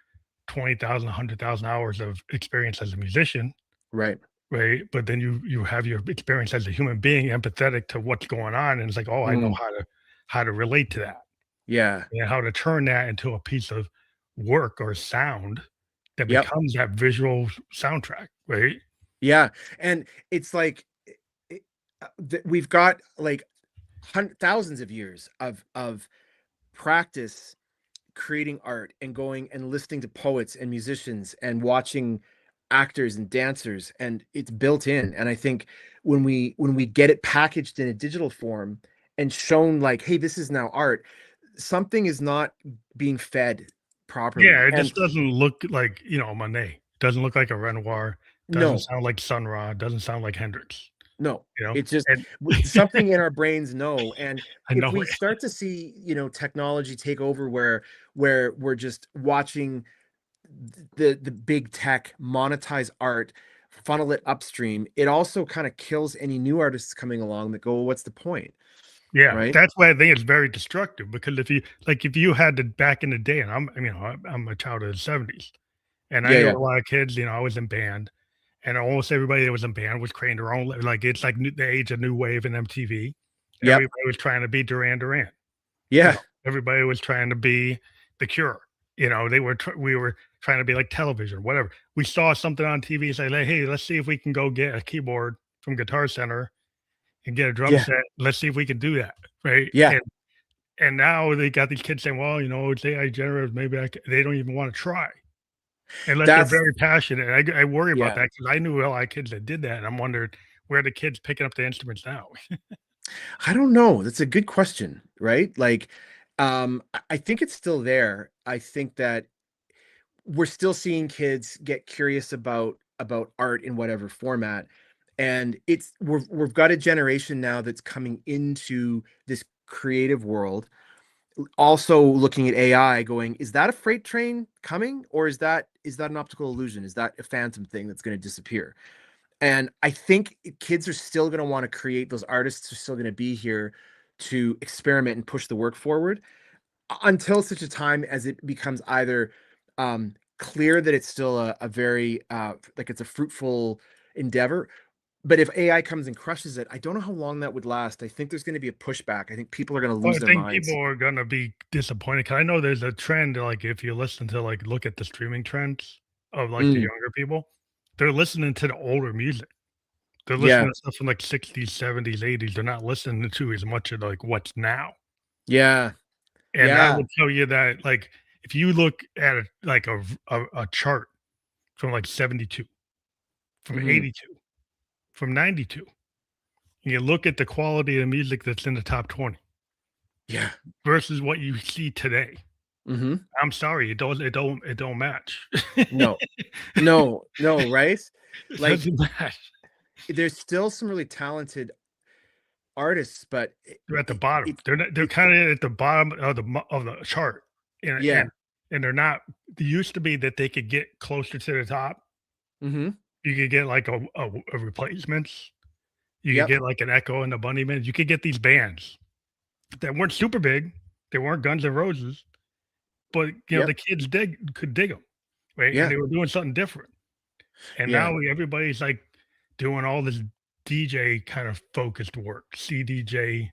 20,000, 100,000 hours of experience as a musician, right. right? But then you have your experience as a human being, empathetic to what's going on, and it's like, oh, I know Mm, how to relate to that, yeah, and how to turn that into a piece of work or sound that yep, becomes that visual soundtrack, right? yeah, and it's like, we've got like thousands of years of practice creating art and going and listening to poets and musicians and watching actors and dancers, and it's built in. And I think when we get it packaged in a digital form and shown like, hey, this is now art, something is not being fed properly. Yeah, it And just doesn't look like, Monet. Doesn't look like a Renoir, doesn't no, sound like Sun Ra, doesn't sound like Hendrix, no, you know? it's just And something in our brains know. And I if know we it. start to see, technology take over, where we're just watching the big tech monetize art, funnel it upstream, it also kind of kills any new artists coming along that go, well, what's the point? Yeah, Right. that's why I think it's very destructive because if you had to back in the day, and I'm a child of the '70s, and I Yeah, knew yeah, a lot of kids, I was in band, and almost everybody that was in band was creating their own like, it's like the age of new wave and MTV. yep, Everybody was trying to be Duran Duran. You yeah, know, everybody was trying to be The Cure. We were trying to be like television, whatever. We saw something on TV and say, like, "Hey, let's see if we can go get a keyboard from Guitar Center and get a drum yeah, set. Let's see if we can do that." Right? yeah. And now they got these kids saying, "Well, it's AI generative. Maybe they don't even want to try unless they're That's very passionate." I worry about yeah. that because I knew a lot of kids that did that, and I'm wondering where the kids picking up the instruments now. I don't know. That's a good question, right? Like, I think it's still there. I think that we're still seeing kids get curious about art in whatever format. And we've got a generation now that's coming into this creative world, also looking at AI going, is that a freight train coming, or is that an optical illusion? Is that a phantom thing that's going to disappear? And I think kids are still going to want to create, those artists are still going to be here to experiment and push the work forward until such a time as it becomes either clear that it's still a very like it's a fruitful endeavor. But if AI comes and crushes it, I don't know how long that would last. I think there's going to be a pushback. I think people are going to Well, lose I their think people minds. are gonna be disappointed because I know there's a trend, like, if you listen to, like, look at the streaming trends of, like, the Mm, younger people, they're listening to the older music. They're yeah, listening to stuff from, like, '60s, '70s, '80s. They're not listening to as much of, like, what's now. yeah, And I yeah, will tell you that, like, if you look at a like, a chart from, like, '72, from 82, from 92. You look at the quality of the music that's in the top 20 Yeah. versus what you see today. Mhm. I'm sorry, it don't match. No. No, no, right? It Like, doesn't match. there's still some really talented artists, but They're at the bottom. it's They're it's kinda at the bottom of the chart, and yeah. and and they're not. They used to be that they could get closer to the top. Mhm. You could get like a replacements. You could Yep. get like an Echo and the Bunnymen. You could get these bands that weren't super big. They weren't Guns N' Roses, but Yep. the kids could dig them, right? And Yeah. they were doing something different. And Yeah. now everybody's like doing all this DJ kind of focused work, CDJ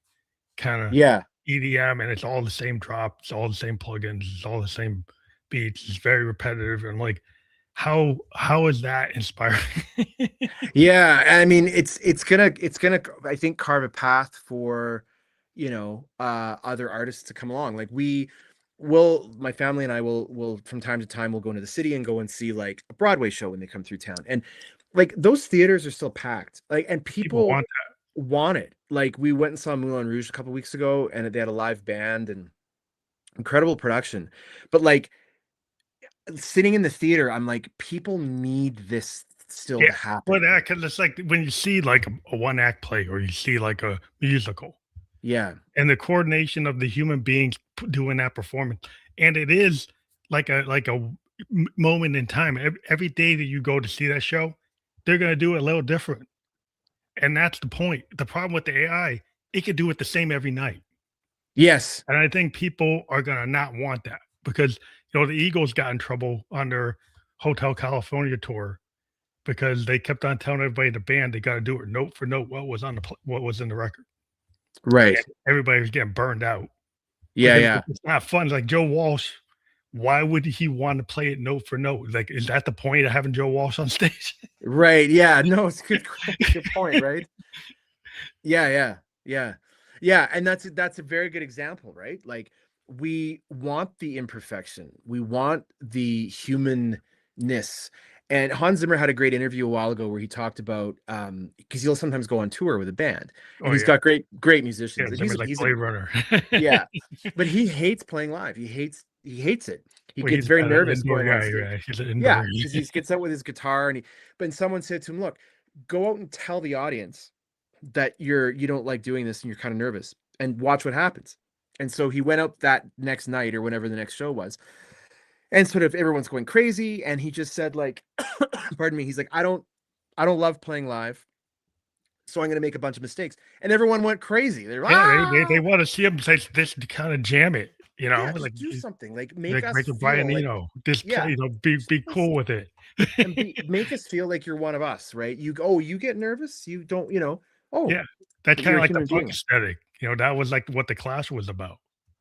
kind of Yeah. EDM, and it's all the same drops, all the same plugins, it's all the same beats. It's very repetitive, and like, how is that inspiring? Yeah, I mean, it's gonna I think carve a path for, other artists to come along. Like my family and I will from time to time we'll go into the city and go and see like a Broadway show when they come through town. And like those theaters are still packed. Like and People people want want it. Like we went and saw Moulin Rouge a couple weeks ago and they had a live band and incredible production. But like sitting in the theater, I'm like, people need this still yeah, to but happen. that 'cause it's like when you see like a one act play or you see like a musical Yeah. and the coordination of the human beings doing that performance, and it is like a moment in time. Every day that you go to see that show, they're gonna do it a little different, and that's the point. The problem with the AI, it could do it the same every night. Yes. And I think people are gonna not want that because the Eagles got in trouble on their Hotel California tour because they kept on telling everybody in the band they got to do it note for note what was on what was in the record. Right. And everybody was getting burned out Yeah, because yeah. it's not fun. Like Joe Walsh, why would he want to play it note for note? Like, is that the point of having Joe Walsh on stage? Right. Yeah. No, it's good. Good point. Right. Yeah. Yeah. Yeah. Yeah. And that's a very good example, right? Like we want the imperfection. We want the humanness. And Hans Zimmer had a great interview a while ago where he talked about because he'll sometimes go on tour with a band and Oh he's yeah, got great yeah. musicians. And Zimmer's like he's a Blade Runner. yeah, but he hates playing live. He hates it. He Well, gets he's very not an nervous indoor going on guy, stage. right? He's an Yeah, indoor. because he gets out with his guitar but someone said to him, "Look, go out and tell the audience that you don't like doing this and you're kind of nervous and watch what happens." And so he went out that next night or whenever the next show was, and sort of everyone's going crazy, and he just said like, pardon me, he's like, I don't love playing live, so I'm going to make a bunch of mistakes, and everyone went crazy. They're Yeah, they ah, want to see him say this to kind of jam it, yeah, like just do something like make like us make a feel Brian like Eno, just play, yeah. be cool with it. And make us feel like you're one of us, right? You get nervous, you don't, oh, Yeah, that's but kinda you're a like the human punk being. aesthetic, that was, like, what the Clash was about,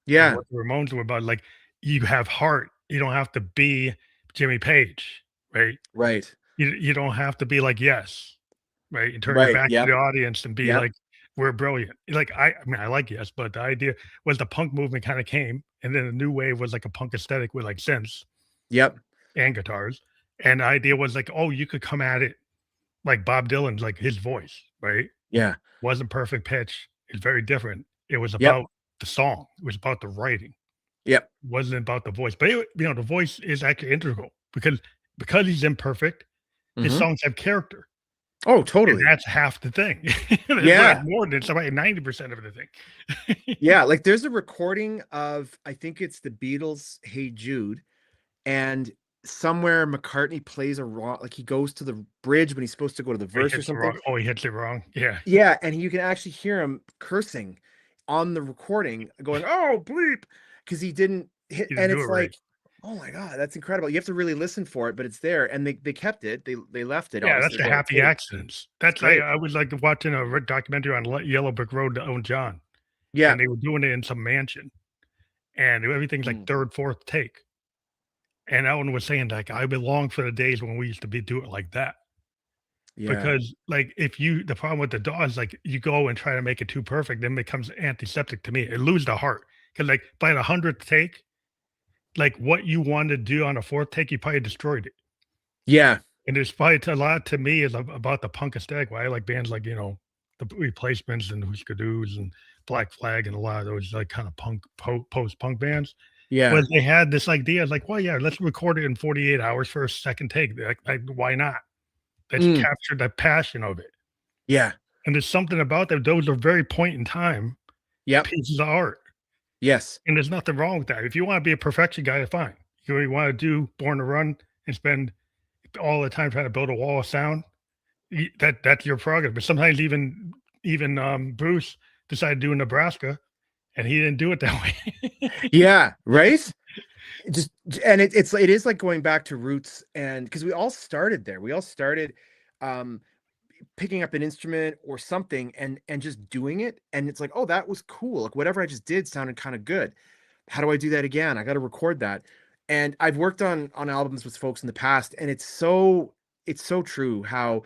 and Yeah, what the Ramones were about, like, you have heart, you don't have to be Jimmy Page, right? right, You don't have to be like Yes, right? And turn your right, back to yep, the audience and be yep, like, "We're brilliant." Like, I mean, I like Yes, but the idea was the punk movement kinda came, and then the new wave was like a punk aesthetic with, like, synths yep, and guitars, and the idea was like, oh, you could come at it like Bob Dylan's, like, his voice, right? yeah, Wasn't perfect pitch. It's very different. It was yep, about the song. It was about the writing. yep, It wasn't about the voice. But the voice is actually integral because he's imperfect. His mhm. songs have character, Oh, and totally. that's half the thing. It's like Yeah, more than somebody 90% of the thing. yeah, like, there's a recording of I think it's the Beatles' "Hey Jude," and somewhere McCartney plays a wrong like, he goes to the bridge when he's supposed to go to the He verse or hits it something. wrong. Oh, he hits it wrong. Yeah. Yeah, and you can actually hear him cursing on the recording going, "Oh, bleep," because he didn't hit He didn't and do it it's right. like, "Oh my god, that's incredible." You have to really listen for it, but it's there, and they kept it. They left it, Yeah, that's obviously, the there's a lot of happy tape. accidents. It's That's great. I was, like, watching a documentary on Yellow Brick Road to Own John, Yeah. and they were doing it in some mansion, and everything's like Mm. 3rd, 4th take. And Ellen was saying, like, "I belong for the days when we used to do it like that." Yeah. Because, like, the problem with the DAW is, like, you go and try to make it too perfect, then it becomes antiseptic to me. It lose the heart. Because like, by the 100th take, like, what you wanted to do on a 4th take, you probably destroyed it. Yeah. And despite a lot to me is about the punk aesthetic. Why I like bands like, the Replacements and Husker Du's and Black Flag and a lot of those like kind of punk post-punk bands. Yeah. But they had this idea like, well, yeah, let's record it in 48 hours for a second take. Like, why not? Let's Mm. capture the passion of it. Yeah. And there's something about that. Those are very point in time Yep. pieces of art. Yes. And there's nothing wrong with that. If you want to be a perfection guy, fine. You want to do Born to Run and spend all the time trying to build a wall of sound, that's your prerogative. But sometimes even Bruce decided to do Nebraska, and he didn't do it that way. Yeah. Right. Just and it is like going back to roots, and because we all started there. We all started picking up an instrument or something and just doing it, and it's like, oh, that was cool. Like whatever I just did sounded kind of good. How do I do that again? I got to record that. And I've worked on albums with folks in the past, and it's so true how,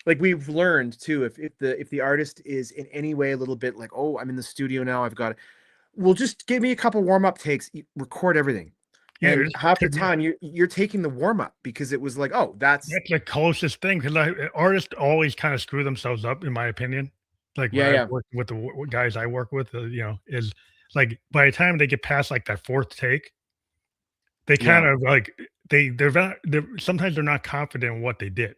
like, we've learned too, if the artist is in any way a little bit like, oh, I'm in the studio now, I've got, well, just give me a couple warm-up takes, record everything. Yeah, And half the time you're taking the warm-up because it was like, oh, that's the closest thing, because artists always kind of screw themselves up, in my opinion. Like when I work with the guys I work with, is like by the time they get past like that fourth take, they kind of like they're sometimes they're not confident in what they did.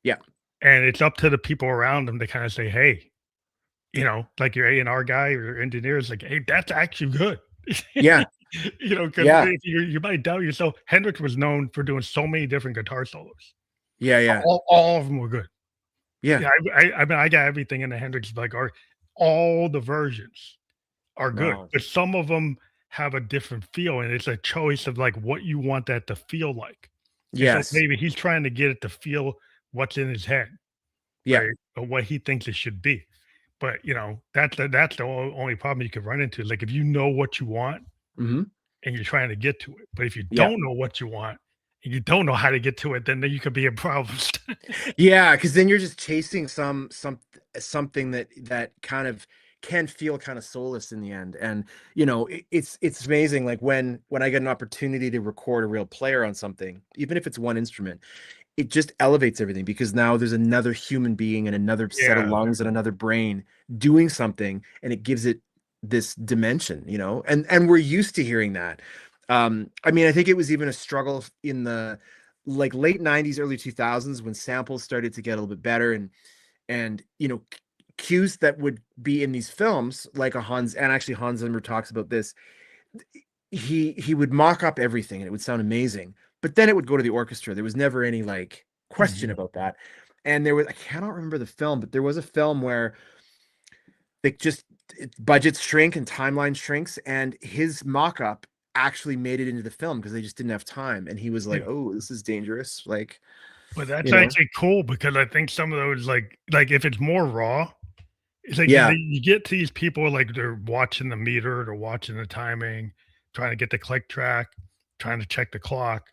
Yeah. And it's up to the people around them to kind of say, hey, like your A&R guy or your engineer is like, hey, that's actually good. Yeah. Because you might doubt yourself. Hendrix was known for doing so many different guitar solos. Yeah. All of them were good. Yeah. I mean, I got everything in the Hendrix, like, all the versions are good, but some of them have a different feel, and it's a choice of like what you want that to feel like. Yes. So maybe he's trying to get it to feel what's in his head, Yeah. right? Or what he thinks it should be. But that's the only problem you could run into. Like if you know what you want and you're trying to get to it, but if you don't know what you want and you don't know how to get to it, then you could be in problems. Yeah, because then you're just chasing something that kind of can feel kind of soulless in the end. And it's amazing, like when I get an opportunity to record a real player on something, even if it's one instrument, it just elevates everything, because now there's another human being and another set of lungs and another brain doing something, and it gives it this dimension, and we're used to hearing that. I mean, I think it was even a struggle in the like late 90s, early 2000s, when samples started to get a little bit better, and cues that would be in these films, like Hans Zimmer talks about this. He would mock up everything and it would sound amazing, but then it would go to the orchestra. There was never any like question about that. And I cannot remember the film, but there was a film where they just budgets shrink and timeline shrinks, and his mock-up actually made it into the film because they just didn't have time. And he was like, oh, this is dangerous. Like, but that's actually cool, because I think some of those like if it's more raw, it's like you get to these people like they're watching the meter, they're watching the timing, trying to get the click track, trying to check the clock.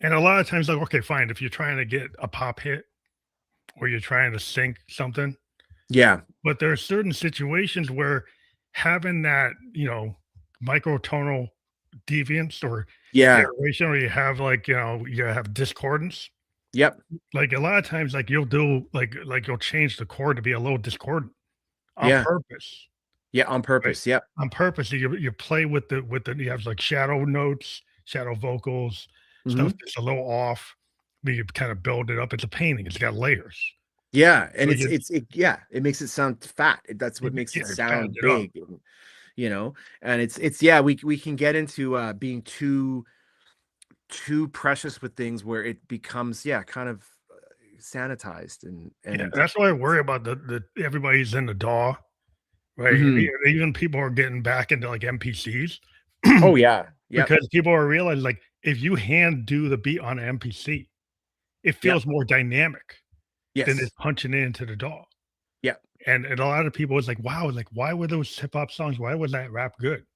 And a lot of times, like, okay, fine, if you're trying to get a pop hit or you're trying to sync something. Yeah. But there are certain situations where having that, microtonal deviance or iteration, or you have like, you have discordance. Yep. Like a lot of times, like you'll do like you'll change the chord to be a little discordant on purpose. Yeah, on purpose. Right? Yep. On purpose. You play with the you have like shadow notes, shadow vocals, stuff that's a little off. But you kind of build it up. It's a painting. It's got layers. Yeah, and so it makes it sound fat. That's what makes it sound big, and we can get into being too precious with things where it becomes kind of sanitized, and that's why I worry about the everybody's in the DAW, right? Even people are getting back into like MPCs. Oh yeah, because people are realizing like if you hand do the beat on an MPC, it feels more dynamic. Yes. Than it's punching into the DAW. Yeah. And a lot of people was like, wow, like why were those hip hop songs? Why was that rap good?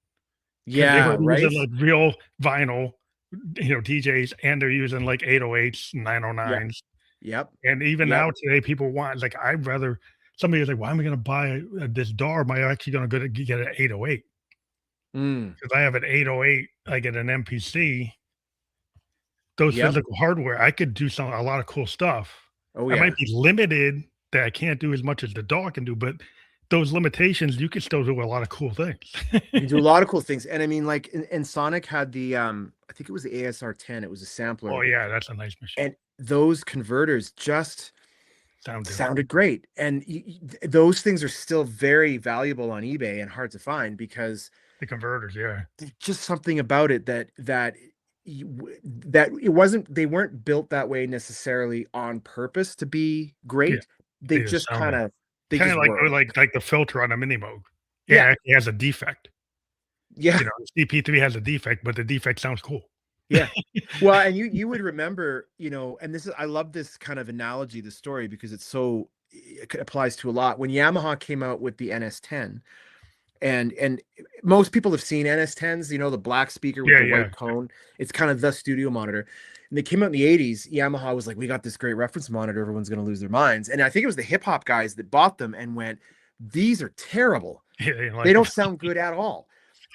Yeah, they were using like real vinyl, DJs, and they're using like 808s, 909s. Yep. And even now today, people want like somebody was like, why am I going to buy this DAW? Am I actually going to get an 808? Because I have an 808, I get an MPC. those Yep. physical hardware, I could do a lot of cool stuff. Oh, I might yeah. be limited that I can't do as much as the dog can do, but those limitations, you can still do a lot of cool things. You can do a lot of cool things. And I mean, like, and Sonic had the, I think it was the ASR-10. It was a Oh, sampler, yeah, that's a nice machine. and those converters just Sound different. sounded great. And those things are still very valuable on eBay and hard to find because The converters, yeah. there's just something about it that it wasn't, they weren't built that way necessarily on purpose to be Yeah, great. They they just just sound good. they Kinda just like were. like the filter on a Mini Moog. Yeah. Yeah, it has a defect. Yeah. You know, the CP3 has a defect, but the defect sounds cool. Yeah. Well, and you would remember, and this is, I love this kind of analogy, the story, because it's so, it applies to a lot. When Yamaha came out with the NS10, and most people have seen NS10s, the black speaker with Yeah, the yeah. white cone. It's kind of the studio monitor. And they came out in the 80s. Yamaha was like, we got this great reference monitor. Everyone's going to lose their minds. And I think it was the hip hop guys that bought them and went, these are terrible. Yeah, they They like don't it. sound good at all.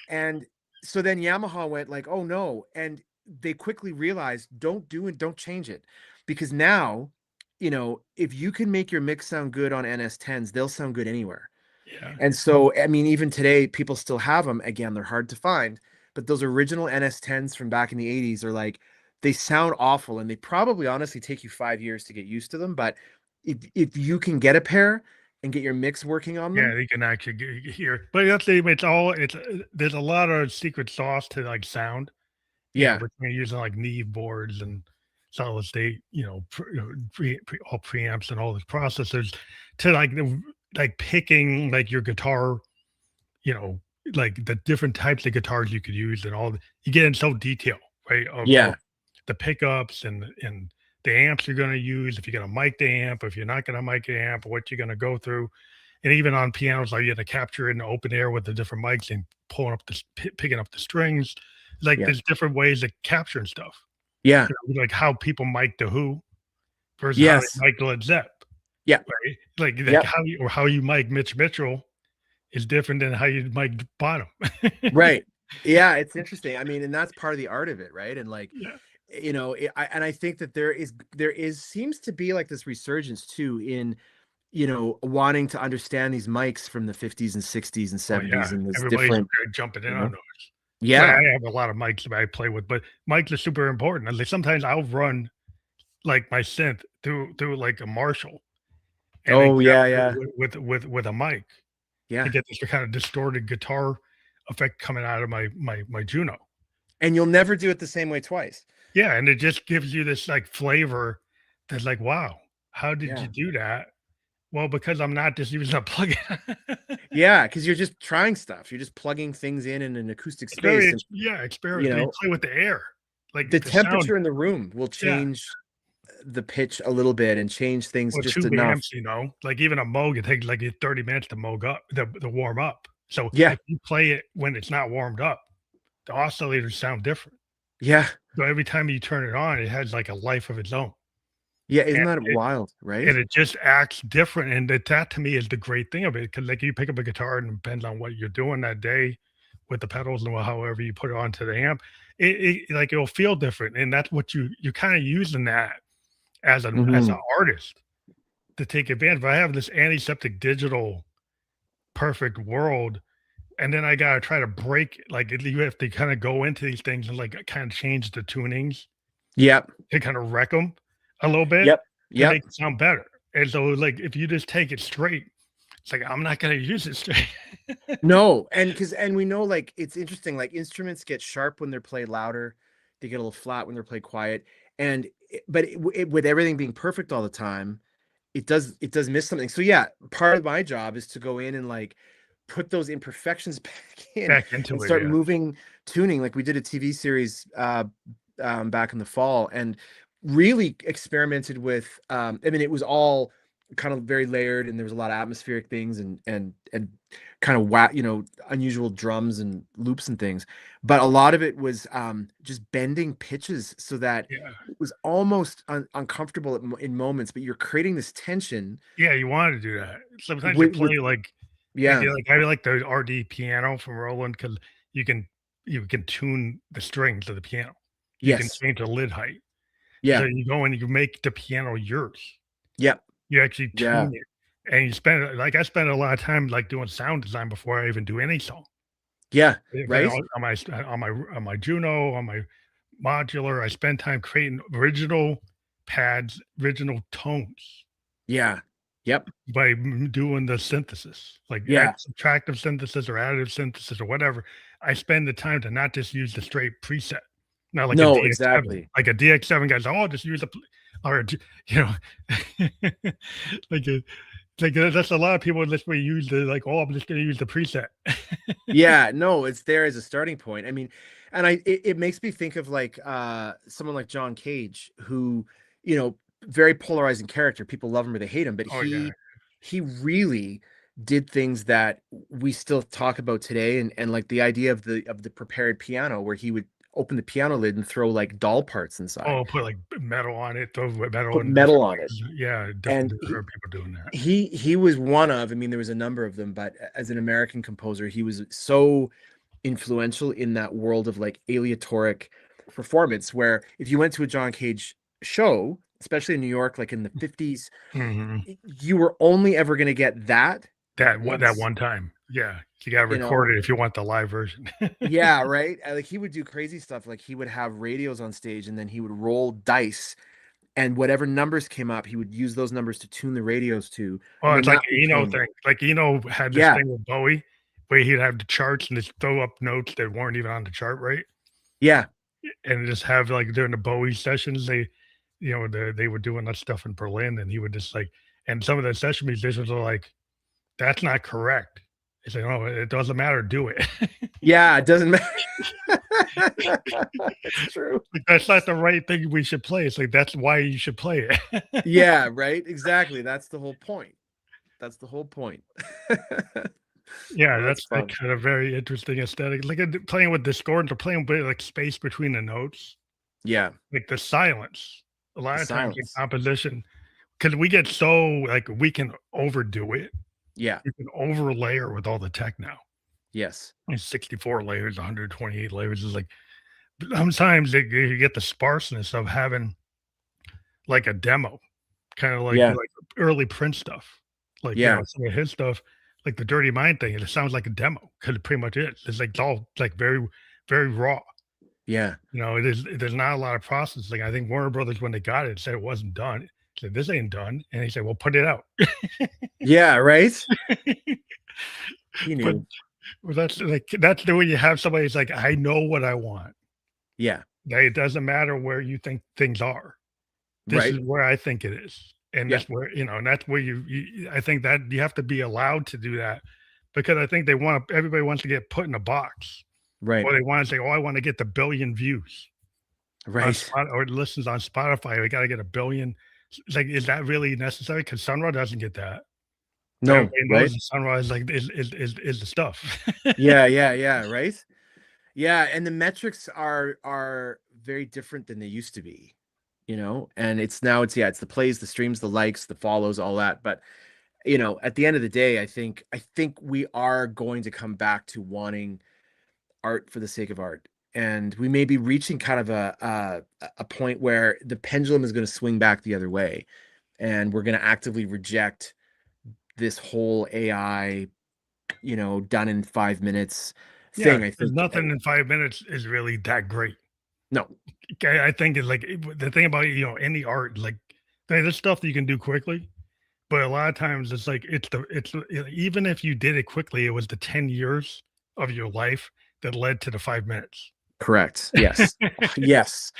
And so then Yamaha went like, oh no. And they quickly realized, don't do it, don't change it. Because now, if you can make your mix sound good on NS10s, they'll sound good anywhere. Yeah. And so, I mean, even today, people still have them. Again, they're hard to find, but those original NS10s from back in the 80s are like, they sound awful, and they probably honestly take you 5 years to get used to them. But if you can get a pair and get your mix working on Yeah, them, you can actually hear. But that's it's all it's there's a lot of secret sauce to like sound, yeah, between using like Neve boards and solid state, all preamps and all these processors to like picking like your guitar, you know, like the different types of guitars you could use and you get in so detail, right? Of yeah, the pickups and the amps you're going to use, if you're going to mic the amp, if you're not going to mic the amp, what you're going to go through. And even on pianos, like you have to capture it in the open air with the different mics and picking up the strings. Like yeah, there's different ways of capturing stuff. yeah, Like how people mic the Who versus how they yes, mic Led Zepp, yeah, right? Like yeah, how you mic Mitch Mitchell is different than how you mic Bottom. right, yeah. It's interesting. I mean, and that's part of the art of it, right? And like, Yeah. and I think that there is seems to be like this resurgence too in wanting to understand these mics from the 50s and 60s and Oh yeah, 70s and this everybody's different, jumping in you on know. those. So I Yeah. have a lot of mics that I play with, but mics are super important. And like sometimes I'll run like my synth through like a Marshall and then Oh yeah, capture yeah. it with a mic to Yeah. get this kind of distorted guitar effect coming out of my Juno. And you'll never do it the same way twice. Yeah, and it just gives you this like flavor that's like, wow, how did you Yeah. do that? Well, because I'm not just using a plugin. Yeah, because you're just trying stuff. You're just plugging things in an acoustic It's very space, and experiment. you You know play with the air, the like the sound. temperature in the room will Yeah, change the pitch a little bit and change things or just two enough. amps. Like even a Moog, it takes like 30 minutes to Moog up, to warm up. So Yeah. if you play it when it's not warmed up, the oscillators sound different. Yeah. So every time you turn it on, it has like a life of its own. Yeah. Isn't And that it wild, right? and it just acts different, and that to me is the great thing of it. Because like, you pick up a guitar and it depends on what you're doing that day with the pedals and however you put it onto the amp, like, it'll feel different, and that's what you're kinda using that as an Mhm. artist to take advantage. But I have this antiseptic digital perfect world, and then I gotta try to break like, you have to kinda go into these things and, like, kinda change the tunings Yep. to kinda wreck them a little bit Yep. to make Yep. it sound better. And so, like, if you just take it straight, it's like, I'm not gonna use it straight. No, and we know, like, it's interesting, like, instruments get sharp when they're played louder, they get a little flat when they're played quiet, and with everything being perfect all the time, it does miss something. So, yeah, part of my job is to go in and, like, put those imperfections back in Back into and it, start yeah. moving tuning, like, we did a TV series, back in the fall, and really experimented with, I mean, it was all kind of very layered, and there was a lot of atmospheric things and kind of unusual drums and loops and things. But a lot of it was just bending pitches so that Yeah. it was almost uncomfortable in moments, but you're creating this tension Yeah, you wanna do that. Sometimes you with play yeah, I like the RD piano from Roland because you can you can tune the strings of the piano. You can yes, change the lid height. Yeah. So you go and you make the piano yours. Yep. You actually Yeah. tune it, and you spend like I spent a lot of time like doing sound design before I even do any song. Yeah. If I Right? on my Juno, on my modular, I spend time creating original pads, original tones Yeah. Yep. by doing the synthesis, like Yeah. subtractive synthesis or additive synthesis or whatever. I spend the time to not just use the straight preset, not like a No, DX7. exactly. Like a DX7 guy's, oh, just use a, or you know, like a, like that's a lot of people just we use the like, oh, I'm just gonna use the preset. Yeah, no, it's there as a starting point. I mean, and it makes me think of like someone like John Cage, who, you know, very polarizing character. People love him or they hate him, but Oh yeah. he really did things that we still talk about today. And like the idea of the prepared piano, where he would open the piano lid and throw like doll parts inside, Oh, put like metal on it, throw metal put in different metal on it. ways. Yeah, And different there are people doing that. he was one of, I mean, there was a number of them, but as an American composer, he was so influential in that world of like aleatoric performance, where if you went to a John Cage show, especially in New York, like in the 50s, Mhm. you were only ever going to get that That once, one time. Yeah, you gotta you record know. it if you want the live version. Yeah, right. Like he would do crazy stuff. Like he would have radios on stage and then he would roll dice, and whatever numbers came up, he would use those numbers to tune the radios to. And Well, then it's like that Eno became, thing. Like Eno had this yeah, thing with Bowie where he'd have the charts and just throw up notes that weren't even on the chart, right? yeah, And just have like during the Bowie sessions, they were doing that stuff in Berlin, and he would just like, and some of the session musicians are like, "That's not correct." He said, "No, it doesn't matter. Do it." yeah, it doesn't matter. It's true. Like, that's not the right thing we should play. It's like that's why you should play it. Yeah, right. Exactly. That's the whole point. That's the whole point. Yeah, Oh, that's that's that fun. kind of very interesting aesthetic. Like playing with discordant or playing with like space between the notes, Yeah, like the silence. A the lot of times in silence. composition, because we get so like we can overdo it. Yeah. You can overlayer with all the tech now. Yes. It's 64 layers, 128 layers. Is like sometimes you get the sparseness of having like a demo, kind of Yeah. like early Prince stuff. Like, Yeah. some of his stuff, like the Dirty Mind thing, it sounds like a demo because it pretty much is. It's like it's all like very, very raw. Yeah. It is. There's not a lot of processing. I think Warner Brothers, when they got it, said it wasn't done. Said this ain't done, and he said, "Well, put it out." Yeah. Right. He But knew. well, that's the way you have somebody who's like, "I know what I want. Yeah. That it doesn't matter where you think things are. This Right. is where I think it is." And Yeah. that's where, and that's where I think that you have to be allowed to do that because I think everybody wants to get put in a box Right. or they want to say, oh, I want to get the billion views on Right. Spot or listens on Spotify. We got to get a billion. It's like, is that really necessary? Because Sunra doesn't get that. But No. everybody knows Right. that Sunra is like, is the stuff. Yeah. Yeah. Yeah. Right. Yeah. And the metrics are very different than they used to be, and it's the plays, the streams, the likes, the follows, all that. But at the end of the day, I think we are going to come back to wanting art for the sake of art. And we may be reaching kind of a point where the pendulum is going to swing back the other way, and we're going to actively reject this whole AI, done in 5 minutes Yeah. thing. I There's think nothing in 5 minutes is really that great. no, Okay, I think it's like the thing about, any art, like there's stuff that you can do quickly. But a lot of times it's like even if you did it quickly, it was the 10 years of your life that led to the 5 minutes. correct. Yes, yes,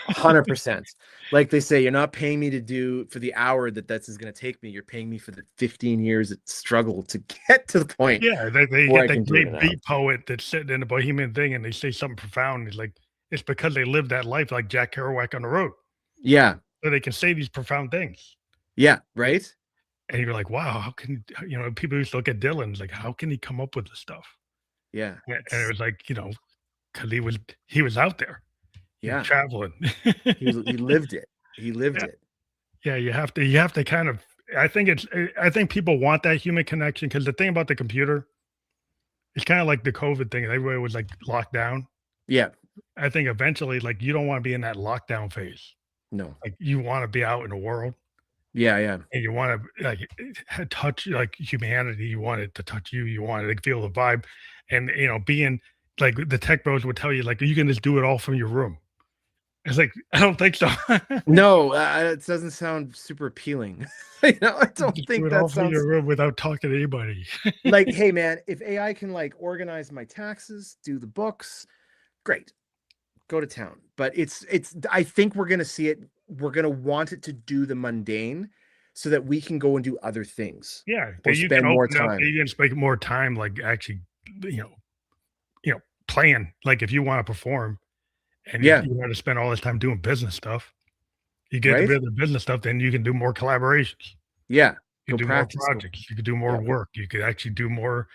100%. Like they say, you're not paying me to do for the hour that's is going to take me. You're paying me for the 15 years of struggle to get to the point Yeah, they where get I that can do it in great an hour. beat poet that's sitting in a bohemian thing, and they say something profound. It's like, it's because they lived that life like Jack Kerouac on the road, Yeah, so they can say these profound things. yeah, right. And you're like, "Wow, how can" people used to look at Dylan, it's like, "How can he come up with this stuff?" Yeah, And it was like, 'cause he was out there, yeah. traveling. He lived it. He lived Yeah. it. Yeah, you have to kind of I think people want that human connection because the thing about the computer, it's kinda like the COVID thing, and everybody was, like, locked down. Yeah, I think eventually, like, you don't wanna be in that lockdown phase. No. Like, you wanna be out in the world, Yeah, yeah. and you wanna, like, touch, like, humanity, you want it to touch you, you want to feel the vibe, and, being like, the tech bros would tell you, like, you can just do it all from your room. It's like, I don't think so. No, it doesn't sound super appealing. I don't Just do think it all that from your sounds room without talking to anybody. like, hey man, if AI can like organize my taxes, do the books, great. Go to town. But it's I think we're gonna see it. We're gonna want it to do the mundane so that we can go and do other things Yeah, or that you can spend more open up, that time. you can spend more time, like, actually, you know playing. Like, if you wanna perform and Yeah, you wanna spend all this time doing business stuff, you get right? rid of the business stuff, then you can do more collaborations. Yeah. You Go can do more practice. Go. projects, you could do more Yeah. work, you could actually do more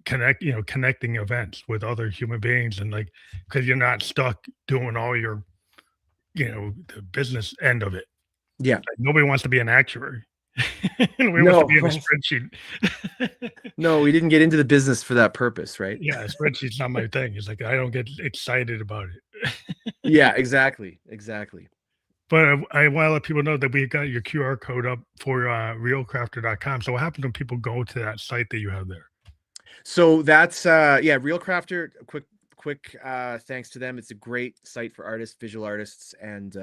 connecting events with other human beings, and, like, because 'cause you're not stuck doing all your, the business end of it. Yeah. Like, nobody wants to be an actuary. Nobody wants to No, be in a right. spreadsheet. No, we didn't get into the business for that purpose, right? Yeah, a spreadsheet's not my thing. It's like, I don't get excited about it. Yeah, exactly. Exactly. But I wanna let people know that we got your QR code up for, realcrafter.com. So what happens when people go to that site that you have there? So that's yeah, Real Crafter, quick thanks to them. It's a great site for artists, visual artists, and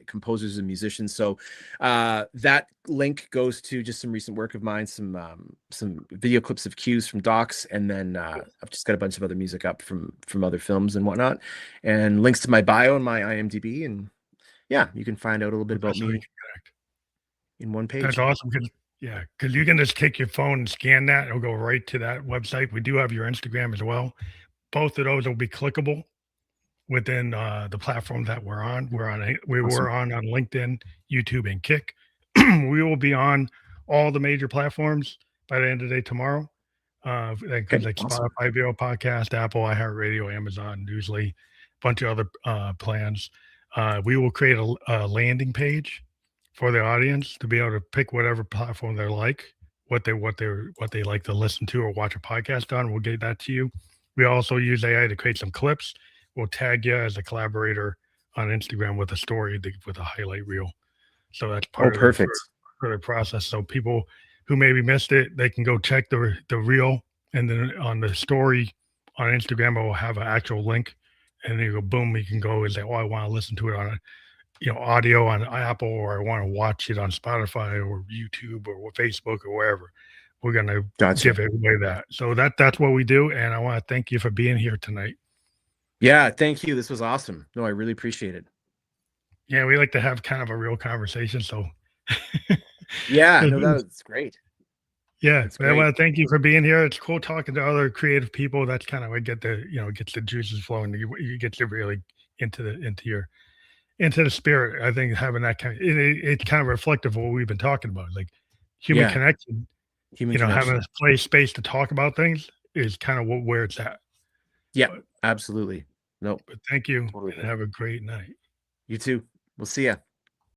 composers and musicians. So that link goes to just some recent work of mine, some video clips of cues from docs, and then I've just got a bunch of other music up from other films and whatnot, and links to my bio and my IMDb, and yeah, you can find out a little bit about That's how you me can connect. in one That's page. awesome, because you can just take your phone and scan that, it'll go right to that website. We do have your Instagram as well. Both of those will be clickable within, the platform that we're on. We Awesome. were on LinkedIn, YouTube, and Kick. We will be on all the major platforms by the end of the day tomorrow. That includes, Okay, like, awesome. Spotify Video Podcast, Apple, iHeartRadio, Amazon, Newsly, bunch of other, plans. We will create a landing page for the audience to be able to pick whatever platform they like, what they like to listen to or watch a podcast on. We'll get that to you. We also use AI to create some clips. We'll tag you as a collaborator on Instagram with a story with a highlight reel. So that's Oh, part of the perfect. for the process. So people who maybe missed it, they can go check the reel, and then on the story on Instagram, it will have an actual link, and then you go boom, you can go and say, "Oh, I want to listen to it on audio on Apple, or I want to watch it on Spotify or YouTube or Facebook or wherever." We're gonna Gotcha. give away that. So that's what we do, and I want to thank you for being here tonight. Yeah, thank you. This was awesome. No, I really appreciate it. Yeah, we like to have kind of a real conversation, so Yeah, no, that's great. yeah, That's but I great. wanna thank you for being here. It's cool talking to other creative people. That's kinda what gets the juices flowing. You get to really into the spirit. I think having that it's kind of reflective of what we've been talking about, like, human Yeah, connection, human having connection. a space to talk about things is kinda where it's at. Yeah, But absolutely. Nope, thank you, totally and agree. have a great night. You too. We'll see ya.